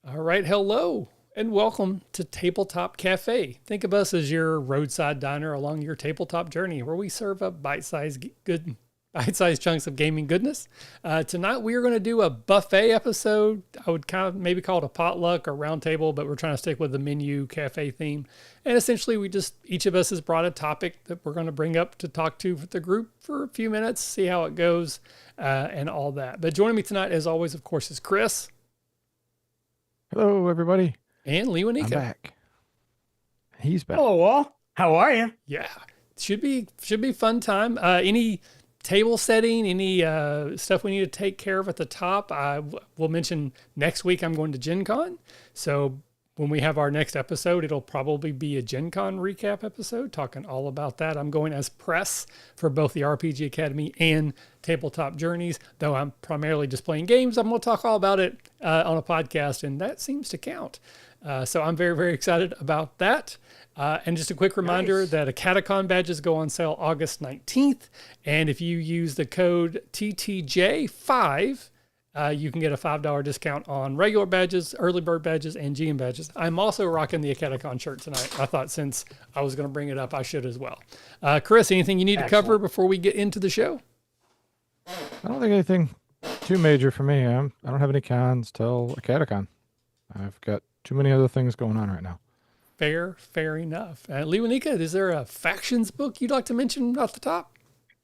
All right, hello, and welcome to Tabletop Cafe. Think of us as your roadside diner along your tabletop journey, where we serve up bite-sized chunks of gaming goodness. Tonight we are going to do a buffet episode. I would kind of maybe call it a potluck or round table, but we're trying to stick with the menu cafe theme. And essentially, each of us has brought a topic that we're going to bring up to talk to the group for a few minutes, see how it goes, and all that. But joining me tonight, as always, of course, is Chris. Hello, everybody. And I'm Lewanika. back. He's back. Hello, all. How are you? Yeah, should be fun time. Any table setting, any stuff we need to take care of at the top? I will mention next week I'm going to Gen Con. So when we have our next episode, it'll probably be a Gen Con recap episode talking all about that. I'm going as press for both the RPG Academy and Tabletop Journeys, though I'm primarily just playing games. I'm going to talk all about it on a podcast, and that seems to count. So I'm very, very excited about that. And just a quick reminder Nice. that Academy badges go on sale August 19th. And if you use the code TTJ5, you can get a $5 discount on regular badges, early bird badges, and GM badges. I'm also rocking the Academy shirt tonight. I thought since I was going to bring it up, I should as well. Chris, anything you need to cover Excellent. before we get into the show? I don't think anything too major for me. I don't have any cons till a catacon. I've got too many other things going on right now. Fair enough. Lewanika, is there a factions book you'd like to mention off the top?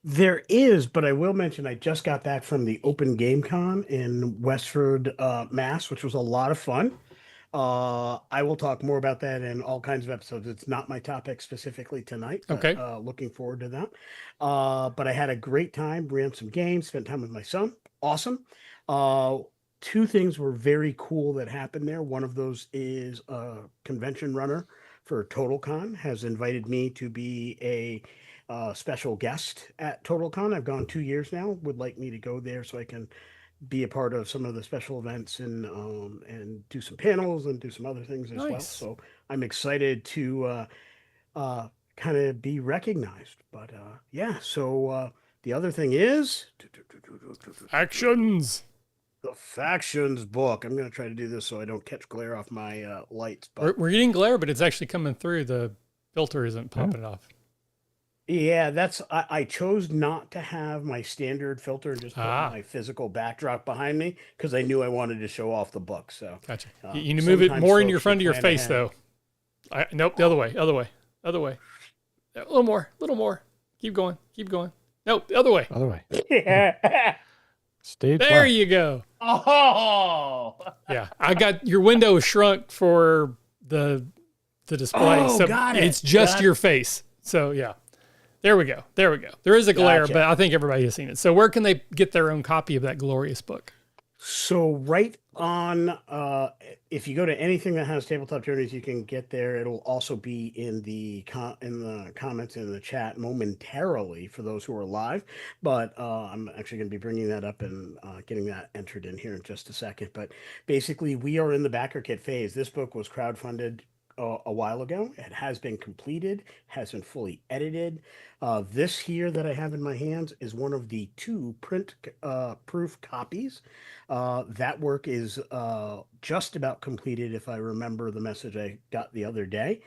There is, but I will mention I just got back from the Open Game Con in Westford, Mass, which was a lot of fun. I will talk more about that in all kinds of episodes. It's not my topic specifically tonight, but Okay. looking forward to that. But I had a great time, ran some games, spent time with my son. Awesome. Uh, Two things were very cool that happened there. One of those is a convention runner for TotalCon has invited me to be a special guest at TotalCon. I've gone 2 years now. Would like me to go there so I can be a part of some of the special events and do some panels and do some other things as well. Nice. So I'm excited to kind of be recognized. But yeah, so the other thing is Actions. the factions book. I'm going to try to do this so I don't catch glare off my lights. We're, But we're getting glare, but it's actually coming through. The filter isn't Yeah. popping off. yeah, I chose not to have my standard filter and just put Ah, my physical backdrop behind me because I knew I wanted to show off the book. So gotcha. You need to move it sometimes more in your folks front of should your plan face, ahead. though. Nope, the other way, other way. A little more. Keep going. Nope, the other way. Other way. Yeah. Stage There left. you go. Oh, Yeah, I got your window shrunk for the display, oh, so got it. it's just Got your face. So yeah, there we go. There is a glare, Gotcha. but I think everybody has seen it. So where can they get their own copy of that glorious book? So right on, if you go to anything that has tabletop journeys, you can get there. It'll also be in the comments in the chat momentarily for those who are live. But I'm actually going to be bringing that up and getting that entered in here in just a second. But basically, we are in the backer kit phase. This book was crowdfunded a while ago. It has been completed, has been fully edited. This here that I have in my hands is one of the two print proof copies. That work is just about completed, if I remember the message I got the other day.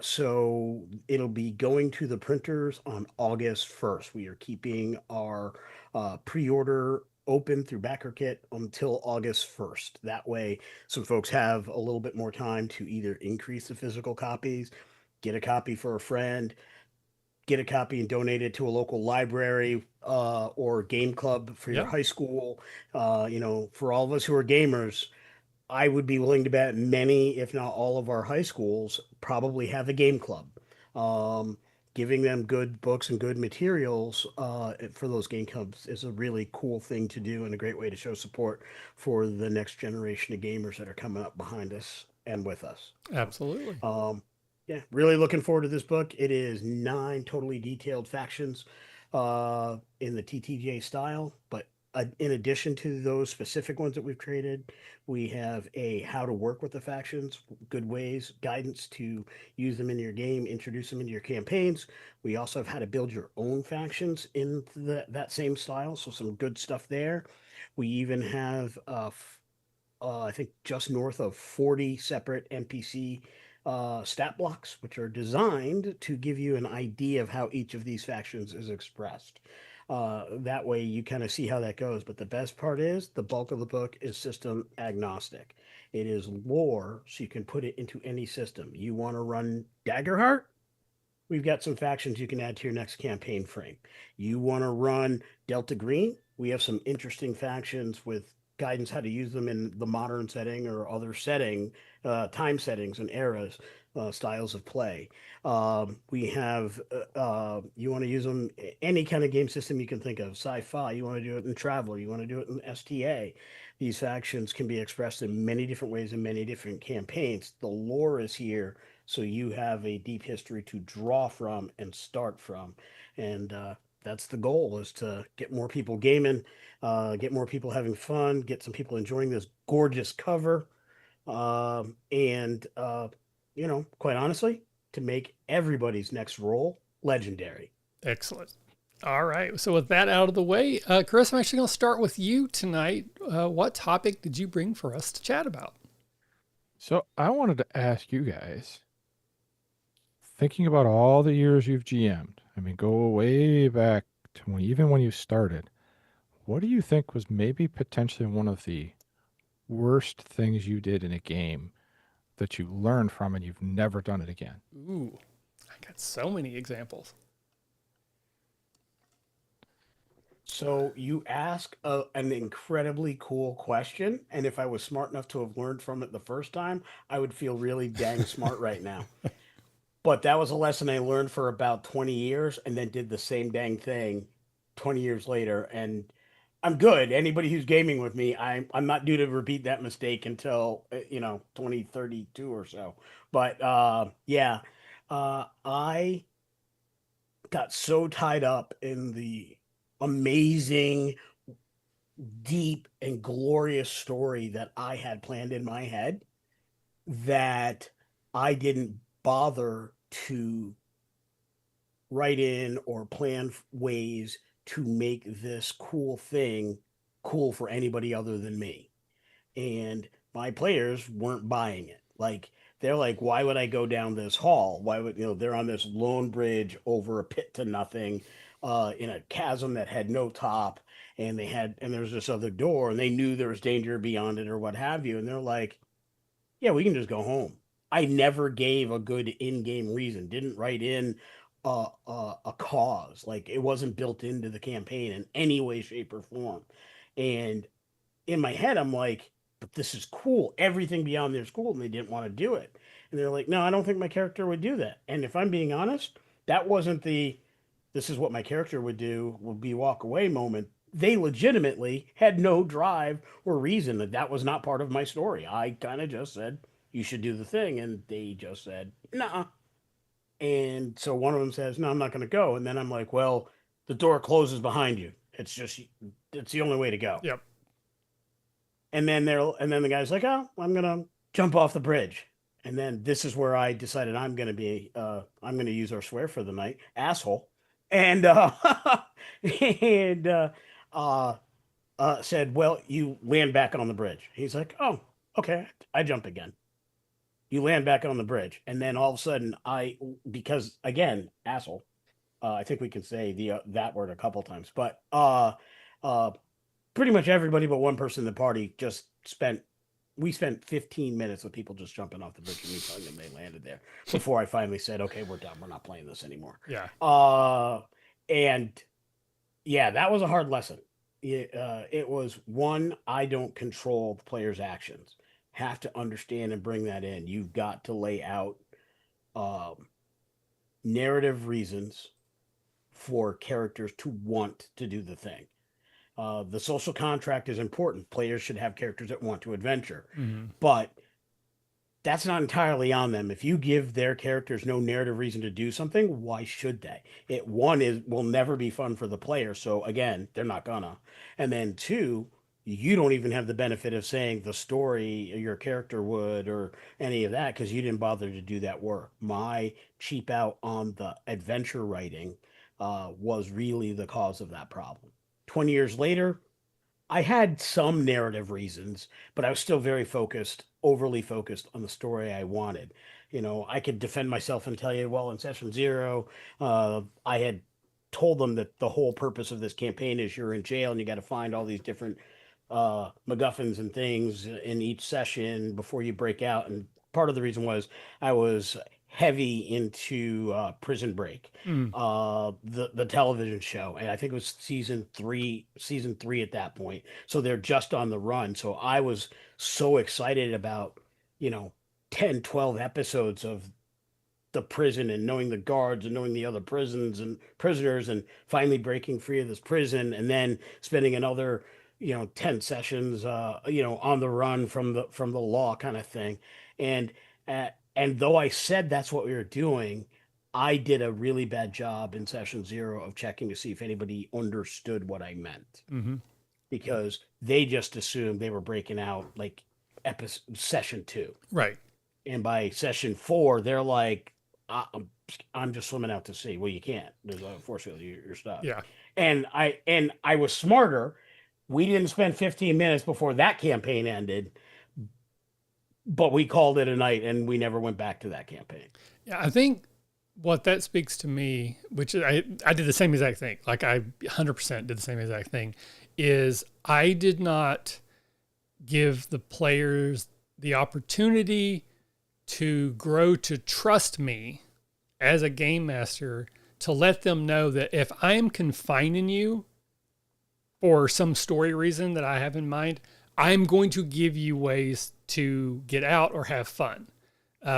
So it'll be going to the printers on August 1st. We are keeping our pre-order open through BackerKit until August 1st. That way, some folks have a little bit more time to either increase the physical copies, get a copy for a friend, get a copy and donate it to a local library or game club for your Yep, high school. For all of us who are gamers, I would be willing to bet many, if not all, of our high schools probably have a game club. Um, Giving them good books and good materials for those game clubs is a really cool thing to do and a great way to show support for the next generation of gamers that are coming up behind us and with us. So, absolutely. yeah, really looking forward to this book. It is 9 totally detailed factions in the TTJ style, but in addition to those specific ones that we've created, we have a how to work with the factions, good ways, guidance to use them in your game, introduce them into your campaigns. We also have how to build your own factions in that same style, so some good stuff there. We even have I think just north of 40 separate NPC stat blocks, which are designed to give you an idea of how each of these factions is expressed. That way you kind of see how that goes. But the best part is the bulk of the book is system agnostic. It is lore, so you can put it into any system. You want to run Daggerheart? We've got some factions you can add to your next campaign frame. You want to run Delta Green? We have some interesting factions with guidance how to use them in the modern setting or other setting, time settings and eras, styles of play. We have, you want to use them any kind of game system you can think of, sci-fi, you want to do it in Traveler, you want to do it in STA. These factions can be expressed in many different ways in many different campaigns. The lore is here, so you have a deep history to draw from and start from. And that's the goal, is to get more people gaming, get more people having fun, get some people enjoying this gorgeous cover, and quite honestly, to make everybody's next roll legendary. Excellent. All right. So with that out of the way, Chris, I'm actually going to start with you tonight. What topic did you bring for us to chat about? So I wanted to ask you guys, thinking about all the years you've GM'd, I mean, go way back to even when you started, what do you think was maybe potentially one of the worst things you did in a game that you learned from and you've never done it again? Ooh, I got so many examples. So you ask an incredibly cool question, and if I was smart enough to have learned from it the first time, I would feel really dang smart right now. But that was a lesson I learned for about 20 years and then did the same dang thing 20 years later. And I'm good. Anybody who's gaming with me, I'm not due to repeat that mistake until, 2032 or so. But yeah, I got so tied up in the amazing, deep, and glorious story that I had planned in my head that I didn't bother to write in or plan ways to make this cool thing cool for anybody other than me. And my players weren't buying it. Like, they're like, why would I go down this hall? Why would, they're on this lone bridge over a pit to nothing, in a chasm that had no top, and there's this other door, and they knew there was danger beyond it or what have you. And they're like, yeah, we can just go home. I never gave a good in-game reason. Didn't write in a cause. Like, it wasn't built into the campaign in any way, shape, or form. And in my head, I'm like, but this is cool. Everything beyond there is cool, and they didn't want to do it. And they're like, no, I don't think my character would do that. And if I'm being honest, that wasn't the this is what my character would do, would be walk away moment. They legitimately had no drive or reason. That was not part of my story. I kind of just said, you should do the thing. And they just said, nah. And so one of them says, no, I'm not going to go. And then I'm like, well, the door closes behind you. It's the only way to go. Yep. And then the guy's like, oh, I'm going to jump off the bridge. And then this is where I decided I'm going to use our swear for the night, asshole. And, and, said, well, you land back on the bridge. He's like, oh, okay. I jump again. You land back on the bridge. And then all of a sudden because again, asshole, I think we can say that word a couple times, but, pretty much everybody but one person in the party we spent 15 minutes with people just jumping off the bridge and me telling them they landed there before I finally said, okay, we're done. We're not playing this anymore. Yeah. And yeah, that was a hard lesson. It was one, I don't control the player's actions. Have to understand and bring that in. You've got to lay out narrative reasons for characters to want to do the thing. The social contract is important. Players should have characters that want to adventure, but that's not entirely on them. If you give their characters no narrative reason to do something, why should they? Will never be fun for the player. So again, they're not gonna. And then two, you don't even have the benefit of saying the story your character would or any of that because you didn't bother to do that work. My cheap out on the adventure writing was really the cause of that problem. 20 years later, I had some narrative reasons, but I was still very focused, overly focused on the story I wanted. I could defend myself and tell you, well, in session zero, I had told them that the whole purpose of this campaign is you're in jail and you got to find all these different MacGuffins and things in each session before you break out. And part of the reason was I was heavy into Prison Break, Mm. the television show, and I think it was season three at that point. So they're just on the run. So I was so excited about, you know, 10, 12 episodes of the prison and knowing the guards and knowing the other prisons and prisoners and finally breaking free of this prison and then spending another 10 sessions on the run from the law kind of thing. And uh, and though I said that's what we were doing, I did a really bad job in session zero of checking to see if anybody understood what I meant, Mm-hmm. because they just assumed they were breaking out like session two. Right. And by session four, they're like, I'm just swimming out to sea. Well, you can't. There's a force field. You're stuck. Yeah. And I was smarter. We didn't spend 15 minutes before that campaign ended, but we called it a night and we never went back to that campaign. Yeah. I think what that speaks to me, which I did the same exact thing. Like I 100% did the same exact thing, is I did not give the players the opportunity to grow to trust me as a game master, to let them know that if I am confining you for some story reason that I have in mind, I'm going to give you ways to get out or have fun.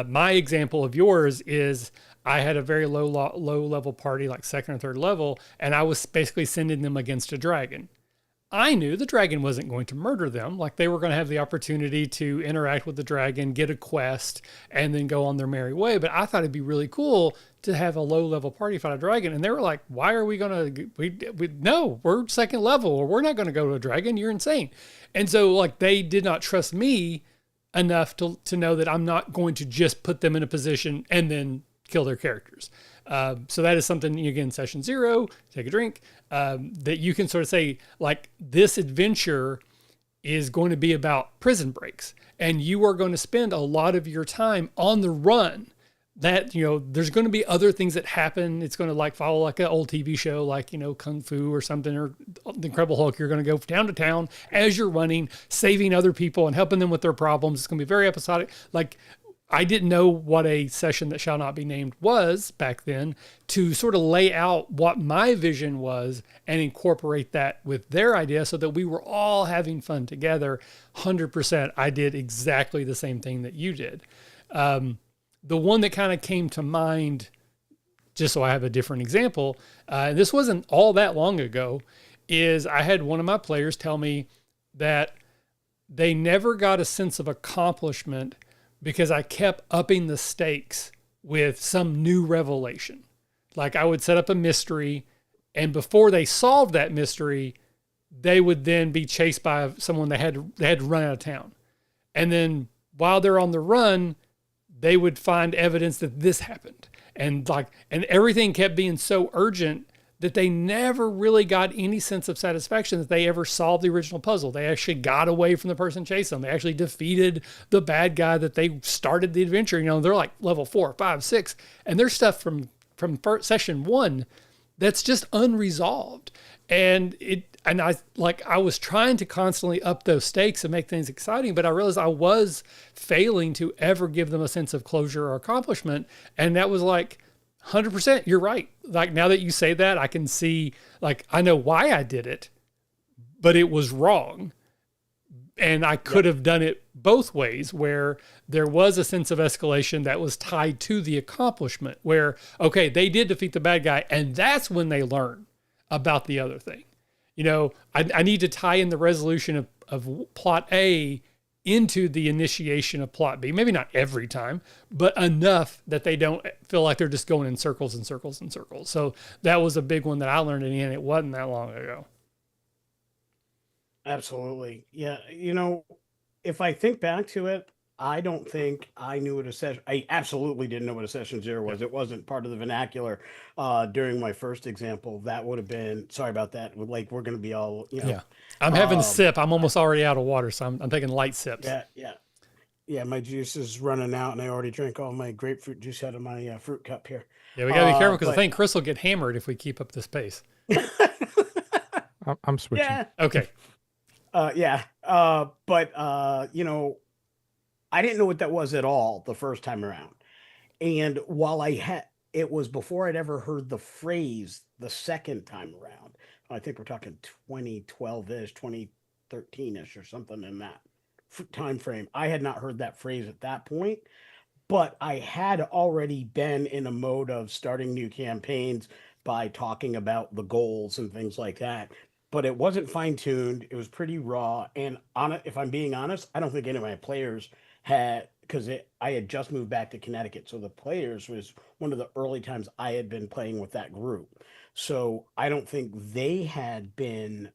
My example of yours is I had a very low level party, like second or third level, and I was basically sending them against a dragon. I knew the dragon wasn't going to murder them. Like they were going to have the opportunity to interact with the dragon, get a quest, and then go on their merry way. But I thought it'd be really cool to have a low level party fight a dragon. And they were like, why are we going to, no, we're second level, or we're not going to go to a dragon. You're insane. And so like they did not trust me enough to know that I'm not going to just put them in a position and then kill their characters. So that is something, again, session zero, take a drink, that you can sort of say, like, this adventure is going to be about prison breaks, and you are going to spend a lot of your time on the run. That, there's going to be other things that happen. It's going to like follow like an old TV show, like, Kung Fu or something, or The Incredible Hulk. You're going to go town to town as you're running, saving other people and helping them with their problems. It's going to be very episodic. Like, I didn't know what a session that shall not be named was back then, to sort of lay out what my vision was and incorporate that with their idea so that we were all having fun together. 100%. I did exactly the same thing that you did. The one that kind of came to mind, just so I have a different example, this wasn't all that long ago, is I had one of my players tell me that they never got a sense of accomplishment because I kept upping the stakes with some new revelation. Like I would set up a mystery, and before they solved that mystery, they would then be chased by someone they had to run out of town. And then while they're on the run, they would find evidence that this happened. And everything kept being so urgent that they never really got any sense of satisfaction that they ever solved the original puzzle. They actually got away from the person chasing them. They actually defeated the bad guy that they started the adventure. They're like level 4, 5, 6, and there's stuff from session 1 that's just unresolved. And I was trying to constantly up those stakes and make things exciting, but I realized I was failing to ever give them a sense of closure or accomplishment. And that was like, 100%, you're right. Like now that you say that, I can see, like, I know why I did it, but it was wrong. And I could have done it both ways, where there was a sense of escalation that was tied to the accomplishment, where, okay, they did defeat the bad guy, and that's when they learn about the other thing. I need to tie in the resolution of plot A into the initiation of plot B. Maybe not every time, but enough that they don't feel like they're just going in circles and circles and circles. So that was a big one that I learned, and it wasn't that long ago. Absolutely. Yeah. If I think back to it, I don't think I knew what a session. I absolutely didn't know what a session zero was. Yeah. It wasn't part of the vernacular. During my first example, that would have been. Sorry about that. Like we're going to be all, Yeah. I'm having a sip. I'm almost already out of water, so I'm taking light sips. yeah, yeah, yeah. My juice is running out, and I already drank all my grapefruit juice out of my fruit cup here. Yeah, we got to be careful because I But think Chris will get hammered if we keep up this pace. I'm switching. yeah, Okay. yeah. But I didn't know what that was at all the first time around. And while it was before I'd ever heard the phrase the second time around. I think we're talking 2012 ish, 2013 ish, or something in that time frame. I had not heard that phrase at that point, but I had already been in a mode of starting new campaigns by talking about the goals and things like that. But it wasn't fine tuned. It was pretty raw. And on it, if I'm being honest, I don't think any of my players had, because I had just moved back to Connecticut, so the players was one of the early times I had been playing with that group. So I don't think they had been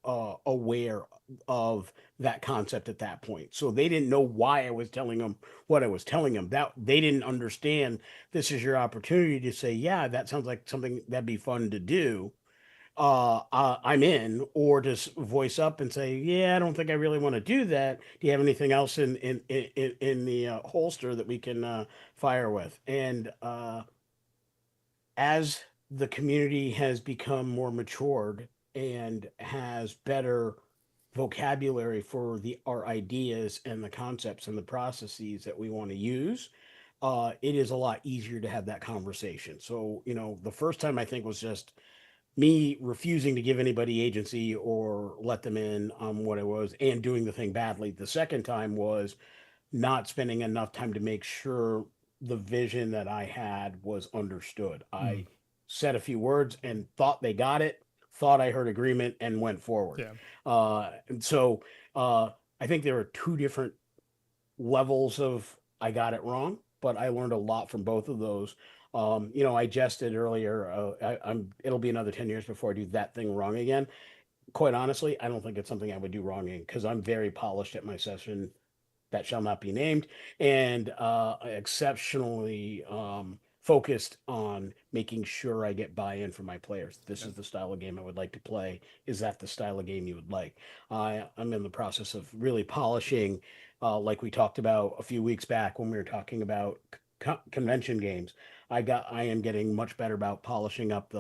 aware of that concept at that point. So they didn't know why I was telling them what I was telling them. That they didn't understand this is your opportunity to say, yeah, that sounds like something that'd be fun to do. I'm in, or just voice up and say, yeah, I don't think I really want to do that. Do you have anything else in the holster that we can fire with? And as the community has become more matured and has better vocabulary for our ideas and the concepts and the processes that we want to use, it is a lot easier to have that conversation. So, the first time I think was just me refusing to give anybody agency or let them in on what it was and doing the thing badly. The second time was not spending enough time to make sure the vision that I had was understood. Mm, I said a few words and thought they got it, thought I heard agreement, and went forward. yeah. And so I think there are two different levels of I got it wrong, but I learned a lot from both of those. I jested earlier. It'll be another 10 years before I do that thing wrong again. Quite honestly, I don't think it's something I would do wrong in because I'm very polished at my session that shall not be named, and exceptionally focused on making sure I get buy-in from my players. This Yeah. is the style of game I would like to play. Is that the style of game you would like? I'm in the process of really polishing, like we talked about a few weeks back when we were talking about convention games. I am getting much better about polishing up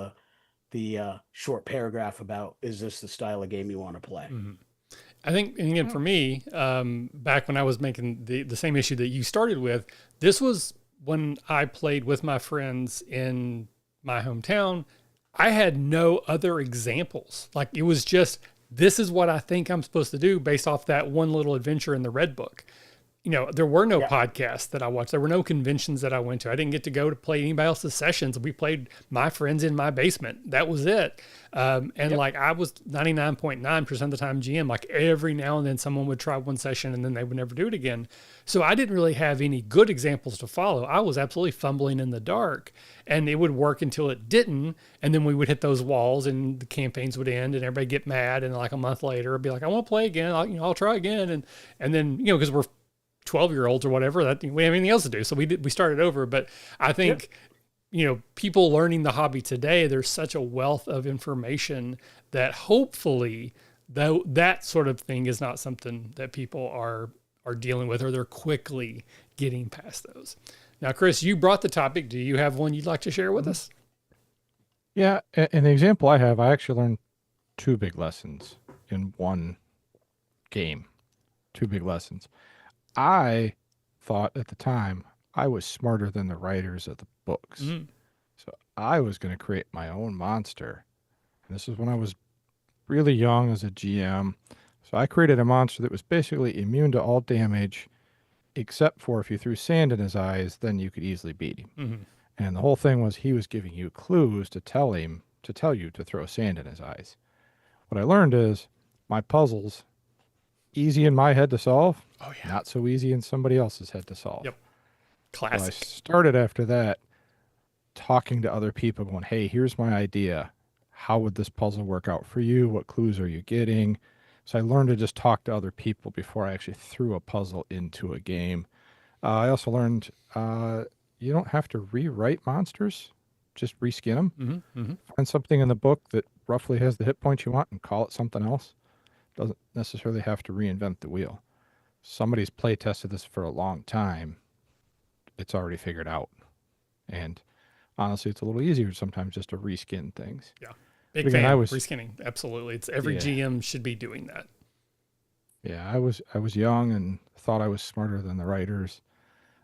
the short paragraph about is this the style of game you want to play? Mhm. I think, and again, for me, back when I was making the same issue that you started with, this was when I played with my friends in my hometown. I had no other examples. Like it was just, this is what I think I'm supposed to do based off that one little adventure in the Red Book. There were no Yeah. podcasts that I watched. There were no conventions that I went to. I didn't get to go to play anybody else's sessions. We played my friends in my basement. That was it. And Yep. like I was 99.9% of the time GM, like every now and then someone would try one session and then they would never do it again. So I didn't really have any good examples to follow. I was absolutely fumbling in the dark and it would work until it didn't. And then we would hit those walls and the campaigns would end and everybody get mad. And like a month later, it'd be like, I want to play again. I'll try again. And then, because we're 12-year-olds or whatever, that we have anything else to do. So we started over. But I think, people learning the hobby today, there's such a wealth of information that hopefully though that sort of thing is not something that people are dealing with, or they're quickly getting past those. Now, Chris, you brought the topic. Do you have one you'd like to share with us? Yeah, in the example I have, I actually learned two big lessons in one game. Two big lessons. I thought at the time I was smarter than the writers of the books. Mm-hmm. So I was going to create my own monster. And this is when I was really young as a GM. So I created a monster that was basically immune to all damage, except for if you threw sand in his eyes, then you could easily beat him. Mm-hmm. And the whole thing was he was giving you clues to tell you to throw sand in his eyes. What I learned is my puzzles, easy in my head to solve, Oh yeah. not so easy in somebody else's head to solve. Yep. So I Classic. started after that talking to other people going, hey, here's my idea. How would this puzzle work out for you? What clues are you getting? So I learned to just talk to other people before I actually threw a puzzle into a game. I also learned you don't have to rewrite monsters, just reskin them. Find something in the book that roughly has the hit points you want and call it something else. Doesn't necessarily have to reinvent the wheel. Somebody's play tested this for a long time. It's already figured out. And honestly, it's a little easier sometimes just to reskin things. Yeah. But Big again, fan of reskinning. Absolutely. It's every Yeah. GM should be doing that. Yeah, I was young and thought I was smarter than the writers.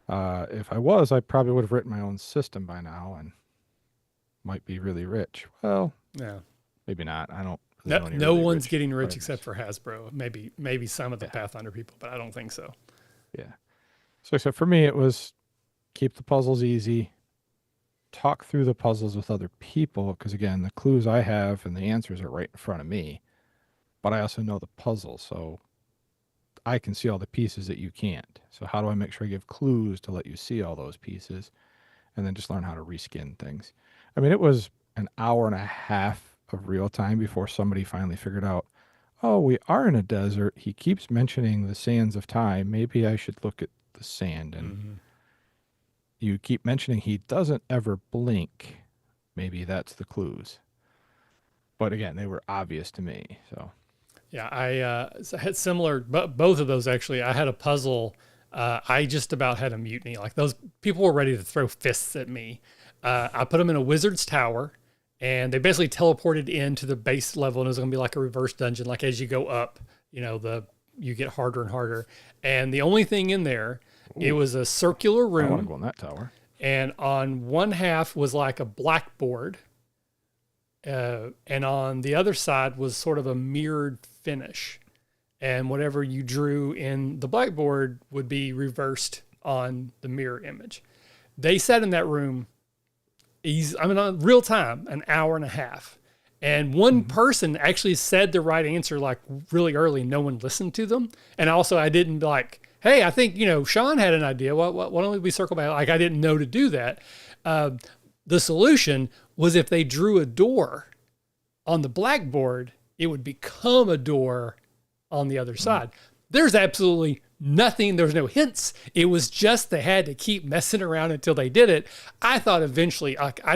If I was, I probably would have written my own system by now and might be really rich. Well, Yeah. maybe not. I don't really No, know any no really one's rich getting rich writers. except for Hasbro. Maybe some of the Yeah. Pathfinder people, but I don't think so. Yeah. So except for me, it was keep the puzzles easy, talk through the puzzles with other people, because again, the clues I have and the answers are right in front of me, but I also know the puzzle, so I can see all the pieces that you can't. So how do I make sure I give clues to let you see all those pieces, and then just learn how to reskin things? I mean, it was an hour and a half of real time before somebody finally figured out, oh, we are in a desert. He keeps mentioning the sands of time. Maybe I should look at the sand. And you keep mentioning he doesn't ever blink. Maybe that's the clues. But again, they were obvious to me. So Yeah, I had similar, but both of those actually. I had a puzzle. I just about had a mutiny. Like those people were ready to throw fists at me. I put them in a wizard's tower, and they basically teleported into the base level, and it was going to be like a reverse dungeon. Like as you go up, you get harder and harder. And the only thing in there, it was a circular I want to room, go in that tower. and on one half was like a blackboard. And on the other side was sort of a mirrored finish. And whatever you drew in the blackboard would be reversed on the mirror image. They sat in that room, on real time, an hour and a half. And one person actually said the right answer like really early. No one listened to them. And also I didn't like, hey, I think, Sean had an idea. Why don't we circle back? Like I didn't know to do that. The solution was if they drew a door on the blackboard, it would become a door on the other side. There's absolutely nothing. There's no hints. It was just they had to keep messing around until they did it. I thought eventually, like I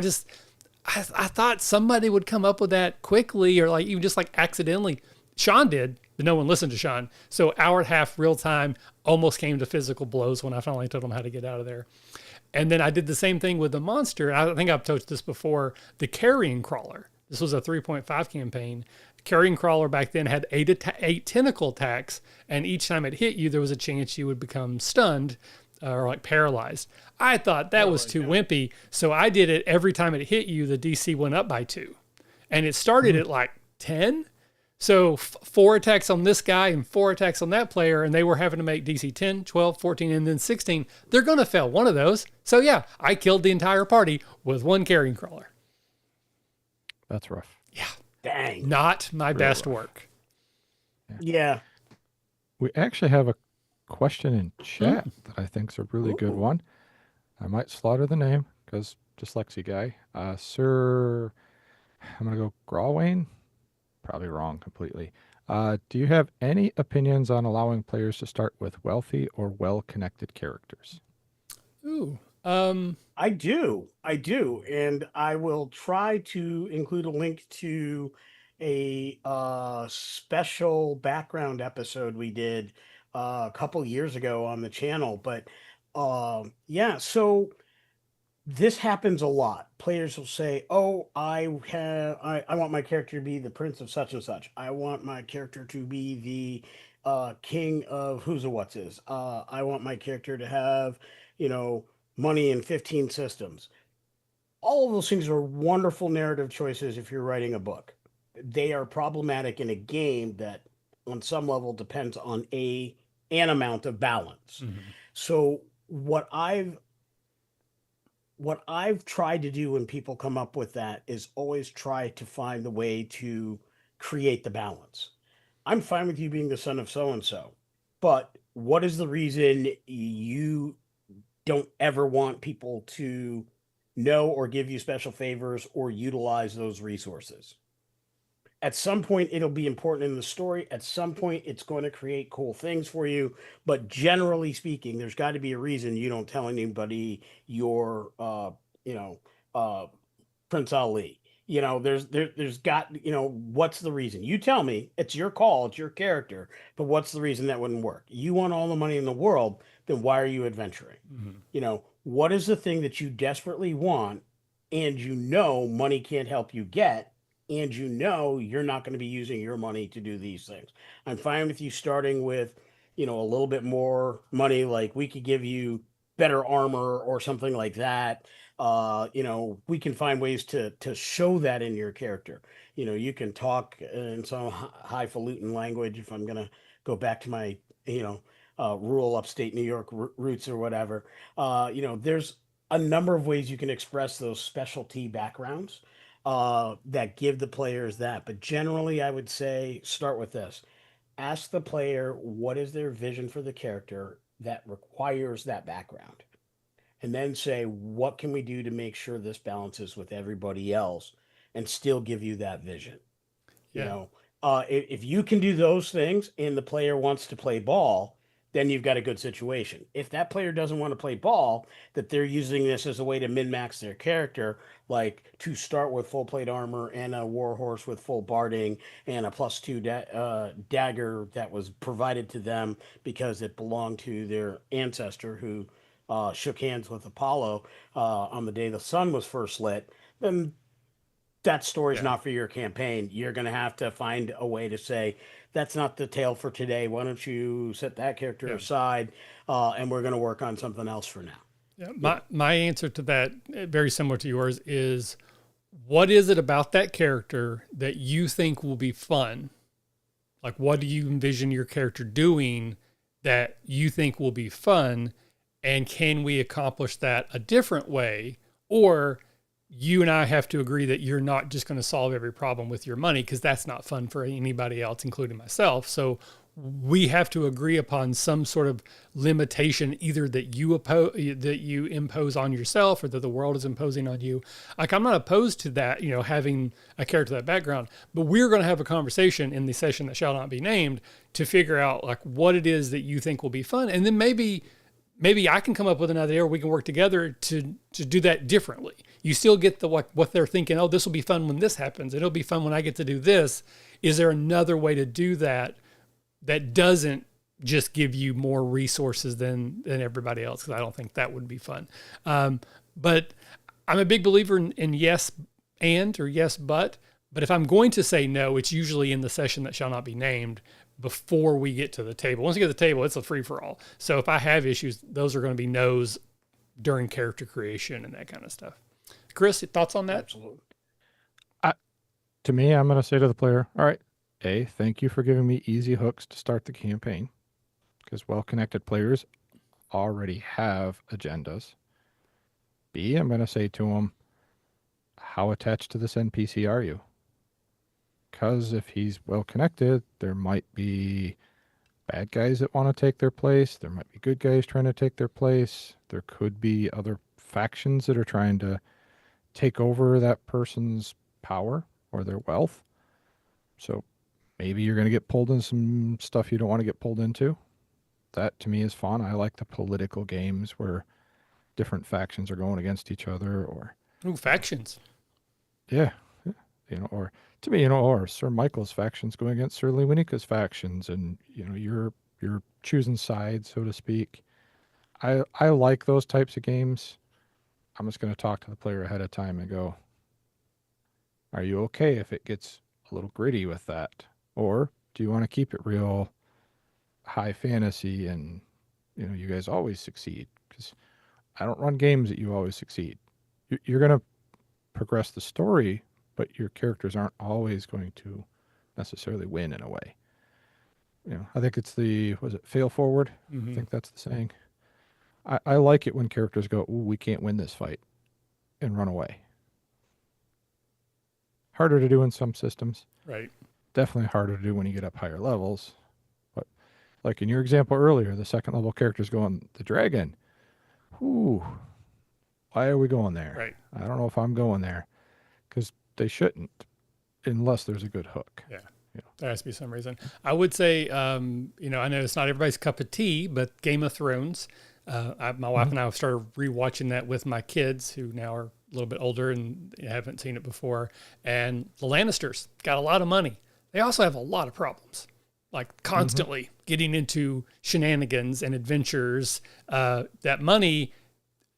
thought somebody would come up with that quickly or like even just like accidentally. Sean did, but no one listened to Sean. So hour and a half real time almost came to physical blows when I finally told him how to get out of there. And then I did the same thing with the monster. I think I've told this before, the carrion crawler. This was a 3.5 campaign. Carrion crawler back then had eight tentacle attacks, and each time it hit you, there was a chance you would become stunned or like paralyzed. I thought that was too wimpy, so I did it every time it hit you, the DC went up by 2. And it started at like 10. So 4 attacks on this guy and 4 attacks on that player, and they were having to make DC 10, 12, 14, and then 16. They're going to fail one of those. So yeah, I killed the entire party with 1 carrion crawler. That's rough. Yeah. Dang. Not my best rough. work. Yeah. We actually have a question in chat that I think is a really good one. I might slaughter the name because dyslexia guy. Sir, I'm going to go Grawwain. Probably wrong completely. Do you have any opinions on allowing players to start with wealthy or well-connected characters? Ooh. I do. And I will try to include a link to a special background episode we did a couple years ago on the channel. But yeah, so this happens a lot. Players will say, "Oh, I want my character to be the prince of such and such. I want my character to be the king of who's a what's is. I want my character to have, money in 15 systems." All of those things are wonderful narrative choices if you're writing a book. They are problematic in a game that, on some level, depends on an amount of balance. So what I've tried to do when people come up with that is always try to find the way to create the balance. I'm fine with you being the son of so and so, but what is the reason you don't ever want people to know or give you special favors or utilize those resources? At some point, it'll be important in the story. At some point, it's going to create cool things for you. But generally speaking, there's got to be a reason you don't tell anybody your, you know, uh, Prince Ali. There's got what's the reason? You tell me. It's your call. It's your character. But what's the reason that wouldn't work? You want all the money in the world, then why are you adventuring? What is the thing that you desperately want, and money can't help you get, and you're not going to be using your money to do these things. I'm fine with you starting with, a little bit more money, like we could give you better armor or something like that. We can find ways to show that in your character. You can talk in some highfalutin language. If I'm gonna go back to my, rural upstate New York roots or whatever, there's a number of ways you can express those specialty backgrounds that give the players that. But generally, I would say start with this: ask the player what is their vision for the character that requires that background, and then say, what can we do to make sure this balances with everybody else and still give you that vision? You Yeah. know, if you can do those things and the player wants to play ball, then you've got a good situation. If that player doesn't want to play ball, that they're using this as a way to min max their character, like to start with full plate armor and a warhorse with full barding and a +2 dagger that was provided to them because it belonged to their ancestor who shook hands with Apollo on the day the sun was first lit, then that story's Yeah. not for your campaign. You're going to have to find a way to say, that's not the tale for today. Why don't you set that character Yeah. aside, and we're going to work on something else for now. Yeah. My answer to that, very similar to yours, is what is it about that character that you think will be fun? Like, what do you envision your character doing that you think will be fun? And can we accomplish that a different way? Or you and I have to agree that you're not just going to solve every problem with your money, because that's not fun for anybody else, including myself. So we have to agree upon some sort of limitation, either that you impose on yourself or that the world is imposing on you. Like, I'm not opposed to that, having a character that background, but we're going to have a conversation in the session that shall not be named to figure out like what it is that you think will be fun. And then maybe I can come up with another idea, or we can work together to do that differently. You still get the what they're thinking, oh, this will be fun when this happens, and it'll be fun when I get to do this. Is there another way to do that that doesn't just give you more resources than everybody else? Because I don't think that would be fun. But I'm a big believer in yes and or yes but. But if I'm going to say no, it's usually in the session that shall not be named, before we get to the table. Once you get to the table, it's a free for all. So if I have issues, those are going to be no's during character creation and that kind of stuff. Chris, thoughts on that? Absolutely. To me, I'm going to say to the player, all right, A, thank you for giving me easy hooks to start the campaign, because well-connected players already have agendas. B, I'm going to say to them, how attached to this NPC are you? Because if he's well-connected, there might be bad guys that want to take their place. There might be good guys trying to take their place. There could be other factions that are trying to take over that person's power or their wealth. So maybe you're going to get pulled in some stuff you don't want to get pulled into. That to me is fun. I like the political games where different factions are going against each other, or factions. Yeah. Or to me, or Sir Michael's factions going against Sir Lewanika's factions, and you're choosing sides, so to speak. I like those types of games. I'm just going to talk to the player ahead of time and go, are you okay if it gets a little gritty with that? Or do you want to keep it real high fantasy and, you guys always succeed? Because I don't run games that you always succeed. You're going to progress the story, but your characters aren't always going to necessarily win in a way. I think it's was it fail forward? Mm-hmm. I think that's the saying. I like it when characters go, ooh, we can't win this fight, and run away. Harder to do in some systems. Right. Definitely harder to do when you get up higher levels. But like in your example earlier, the second level characters going, the dragon. Ooh, why are we going there? Right. I don't know if I'm going there, because they shouldn't. unless there's a good hook. Yeah. Yeah. There has to be some reason. I would say, you know, I know it's not everybody's cup of tea, but Game of Thrones. My wife and I have started rewatching that with my kids, who now are a little bit older and haven't seen it before. And the Lannisters got a lot of money. They also have a lot of problems, like constantly getting into shenanigans and adventures. That money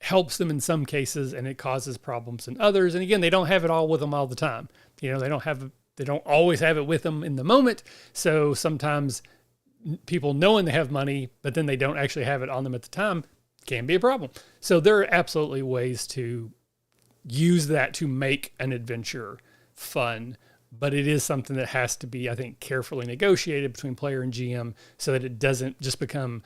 helps them in some cases, and it causes problems in others. And again, they don't have it all with them all the time. You know, they don't always have it with them in the moment. So sometimes people knowing they have money, but then they don't actually have it on them at the time can be a problem. So there are absolutely ways to use that to make an adventure fun, but it is something that has to be, I think, carefully negotiated between player and GM so that it doesn't just become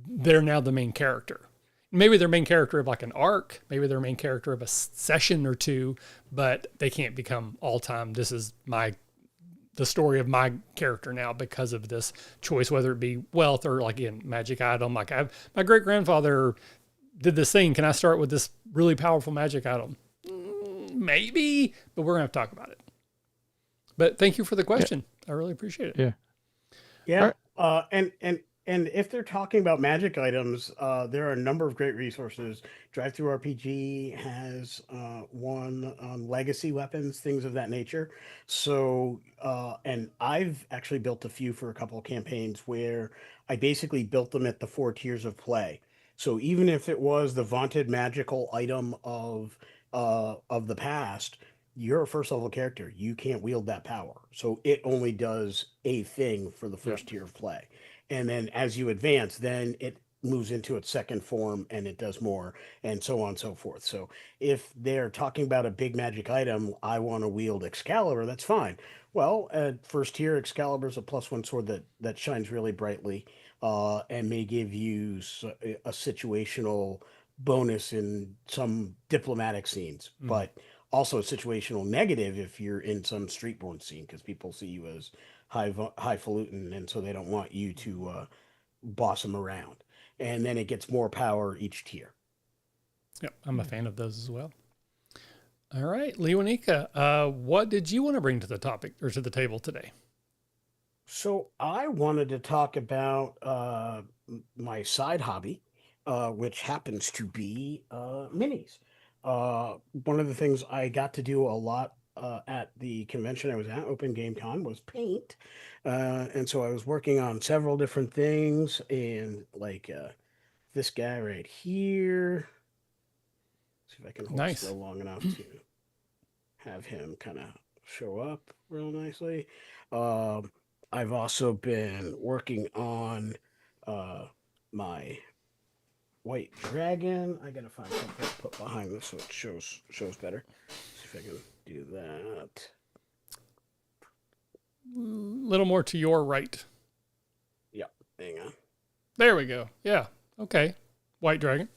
they're now the main character. Maybe they're main character of like an arc, maybe they're main character of a session or two, but they can't become all time. This is the story of my character now because of this choice, whether it be wealth or like in magic item. Like my great grandfather did this thing. Can I start with this really powerful magic item? Maybe, but we're gonna have to talk about it. But thank you for the question. I really appreciate it. Yeah. Yeah. Alright. And if they're talking about magic items, there are a number of great resources. Drive Through RPG has one on legacy weapons, things of that nature. So, and I've actually built a few for a couple of campaigns where I basically built them at the 4 tiers of play. So even if it was the vaunted magical item of the past, you're a first level character. You can't wield that power. So it only does a thing for the Yeah. first tier of play. And then as you advance, then it moves into its second form and it does more, and so on and so forth. So if they're talking about a big magic item, I want to wield Excalibur, that's fine. Well, at first tier, Excalibur is a +1 sword that shines really brightly, and may give you a situational bonus in some diplomatic scenes, but also a situational negative if you're in some streetborn scene, because people see you as highfalutin, and so they don't want you to boss them around. And then it gets more power each tier. Yep, I'm a fan of those as well. All right, Lewanika, what did you want to bring to the topic or to the table today? So I wanted to talk about my side hobby, which happens to be minis. One of the things I got to do a lot at the convention I was at, Open Game Con, was paint. And so I was working on several different things, and like this guy right here. See if I can hold Nice. still long enough to have him kind of show up real nicely. I've also been working on my white dragon. I gotta find something to put behind this so it shows better. See if I can do that. A little more to your right. Yep, hang on. There we go. Yeah. Okay. White dragon.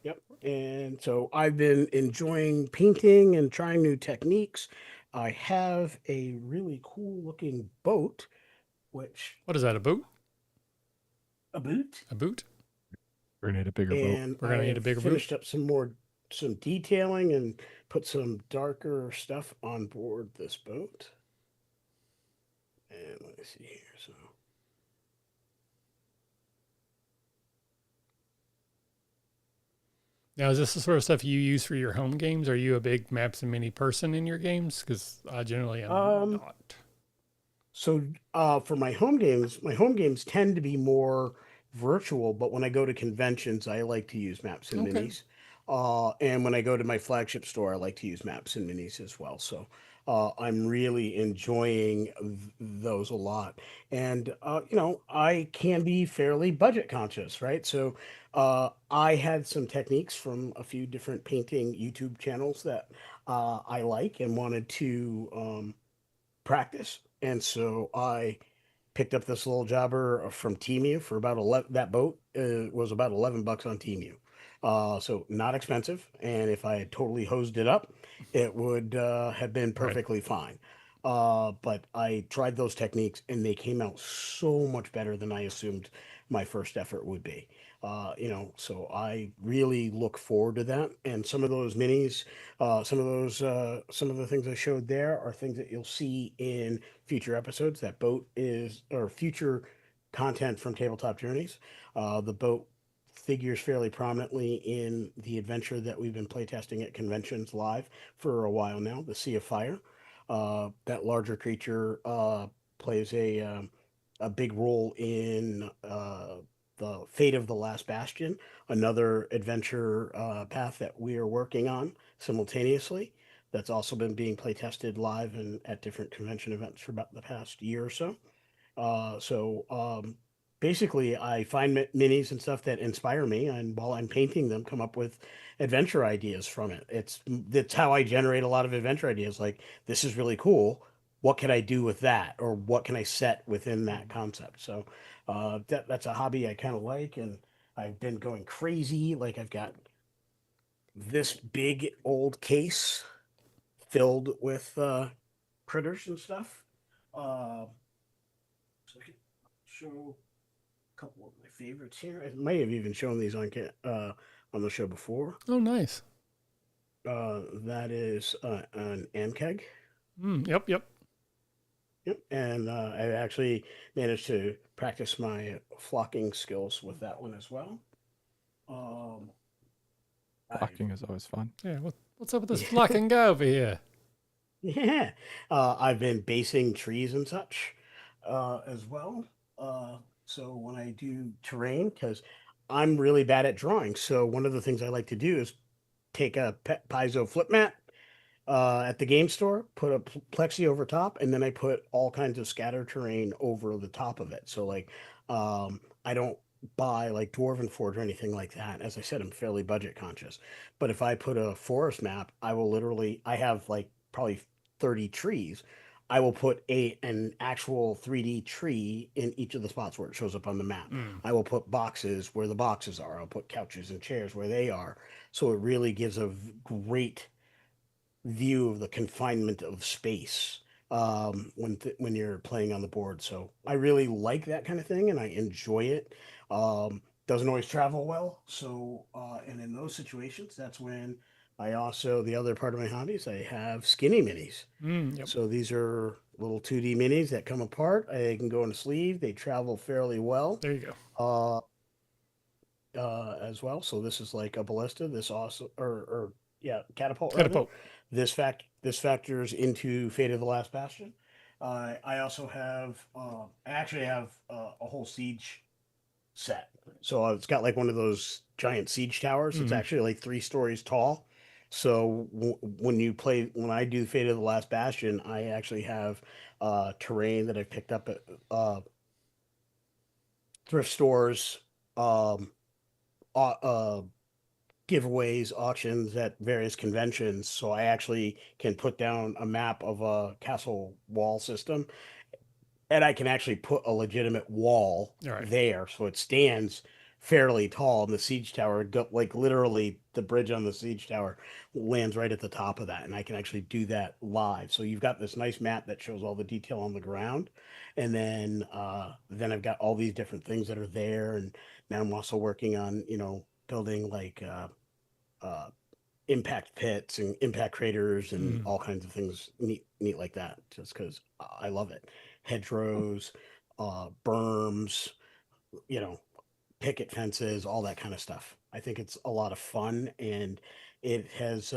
Yep. And so I've been enjoying painting and trying new techniques. I have a really cool looking boat, which What is that? A boot? a boot. A boot? We're gonna need a bigger boat. And We're gonna I need a have bigger boot. finished up some detailing and put some darker stuff on board this boat. And let me see here. So Now, is this the sort of stuff you use for your home games? Are you a big Maps and Mini person in your games? Because I generally am not. So for my home games tend to be more virtual, but when I go to conventions, I like to use maps and Okay. minis. And when I go to my flagship store, I like to use maps and minis as well. So I'm really enjoying those a lot. And I can be fairly budget conscious, right? So I had some techniques from a few different painting YouTube channels that I like and wanted to practice. And so I picked up this little jobber from Temu for about 11. That boat was about $11 on Temu. So not expensive. And if I had totally hosed it up, it would have been Right. perfectly fine. But I tried those techniques and they came out so much better than I assumed my first effort would be. So I really look forward to that. And some of those minis, some of the things I showed there are things that you'll see in future episodes. That boat is, or future content from Tabletop Journeys. The boat figures fairly prominently in the adventure that we've been playtesting at conventions live for a while now, the Sea of Fire. That larger creature plays a big role in the Fate of the Last Bastion, another adventure path that we are working on simultaneously. That's also been being play tested live and at different convention events for about the past year or so. Basically, I find minis and stuff that inspire me, and while I'm painting them, come up with adventure ideas from it. That's how I generate a lot of adventure ideas. Like, this is really cool. What can I do with that, or what can I set within that concept? So, that's a hobby I kind of like, and I've been going crazy. Like, I've got this big old case filled with critters and stuff. Uh, so I can show a couple of my favorites here. I may have even shown these on the show before. Oh, nice. That is an AMKEG. Yep. Yep, and I actually managed to practice my flocking skills with that one as well. Flocking is always fun. Yeah. What's up with this flocking guy over here? Yeah, I've been basing trees and such as well. So when I do terrain, because I'm really bad at drawing, so one of the things I like to do is take a piezo flip mat at the game store, put a plexi over top, and then I put all kinds of scatter terrain over the top of it. So like, I don't buy like Dwarven Forge or anything like that. As I said, I'm fairly budget conscious. But if I put a forest map, I have like probably 30 trees. I will put an actual 3D tree in each of the spots where it shows up on the map. I will put boxes where the boxes are. I'll put couches and chairs where they are. So it really gives a great view of the confinement of space when you're playing on the board. So I really like that kind of thing, and I enjoy it. Doesn't always travel well, so and in those situations, that's when the other part of my hobbies, I have skinny minis. Yep. So these are little 2D minis that come apart. They can go in a sleeve. They travel fairly well. There you go. As well. So this is like a ballista. This also, or yeah, catapult. Catapult. This factors into Fate of the Last Bastion. I also have, I actually have a whole siege set. So it's got like one of those giant siege towers. It's actually like 3 stories tall. So when I do Fate of the Last Bastion, I actually have terrain that I picked up at thrift stores, giveaways, auctions at various conventions. So I actually can put down a map of a castle wall system, and I can actually put a legitimate wall there. So it stands fairly tall, and the siege tower, like literally the bridge on the siege tower lands right at the top of that. And I can actually do that live. So you've got this nice map that shows all the detail on the ground. And then I've got all these different things that are there. And now I'm also working on, building like impact pits and impact craters and all kinds of things neat like that, just because I love it. Hedgerows, berms, picket fences, all that kind of stuff. I think it's a lot of fun, and it has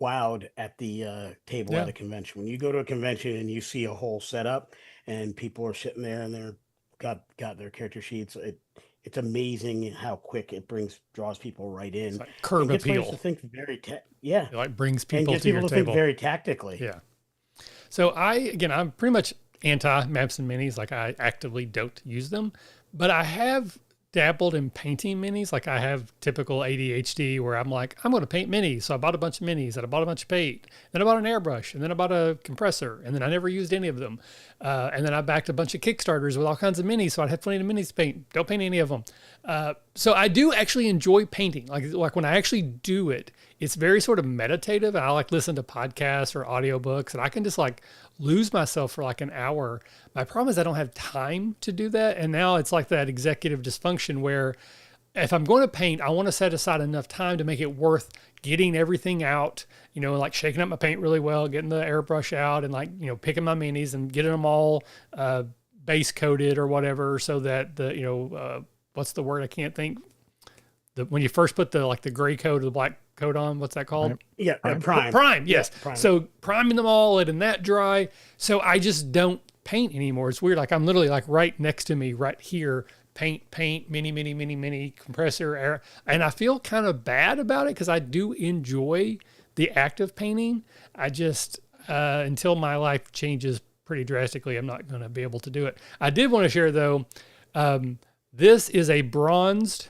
wowed at the table at a convention. When you go to a convention and you see a whole setup and people are sitting there and they're got their character sheets, it's amazing how quick it draws people right in. It's like curb appeal. To think it like brings people and to your people to table think very tactically. Yeah. So I'm pretty much anti maps and minis. Like, I actively don't use them, but I have dabbled in painting minis. Like, I have typical ADHD where I'm like, I'm going to paint minis. So I bought a bunch of minis and I bought a bunch of paint. Then I bought an airbrush, and then I bought a compressor, and then I never used any of them. And then I backed a bunch of Kickstarters with all kinds of minis. So I'd have plenty of minis to paint. Don't paint any of them. So I do actually enjoy painting. Like when I actually do it, it's very sort of meditative. And I like listen to podcasts or audiobooks, and I can just like lose myself for like an hour. My problem is I don't have time to do that. And now it's like that executive dysfunction where if I'm going to paint, I want to set aside enough time to make it worth getting everything out, like shaking up my paint really well, getting the airbrush out and like, picking my minis and getting them all base coated or whatever so that what's the word I can't think? When you first put the gray coat or the black coat on, what's that called? Prime. Yeah, prime. Prime, yes. Yeah, prime. So priming them all, letting that dry. So I just don't paint anymore. It's weird. Like I'm literally like right next to me, right here, paint, mini, compressor, air. And I feel kind of bad about it because I do enjoy the act of painting. I just, until my life changes pretty drastically, I'm not going to be able to do it. I did want to share though, this is a bronzed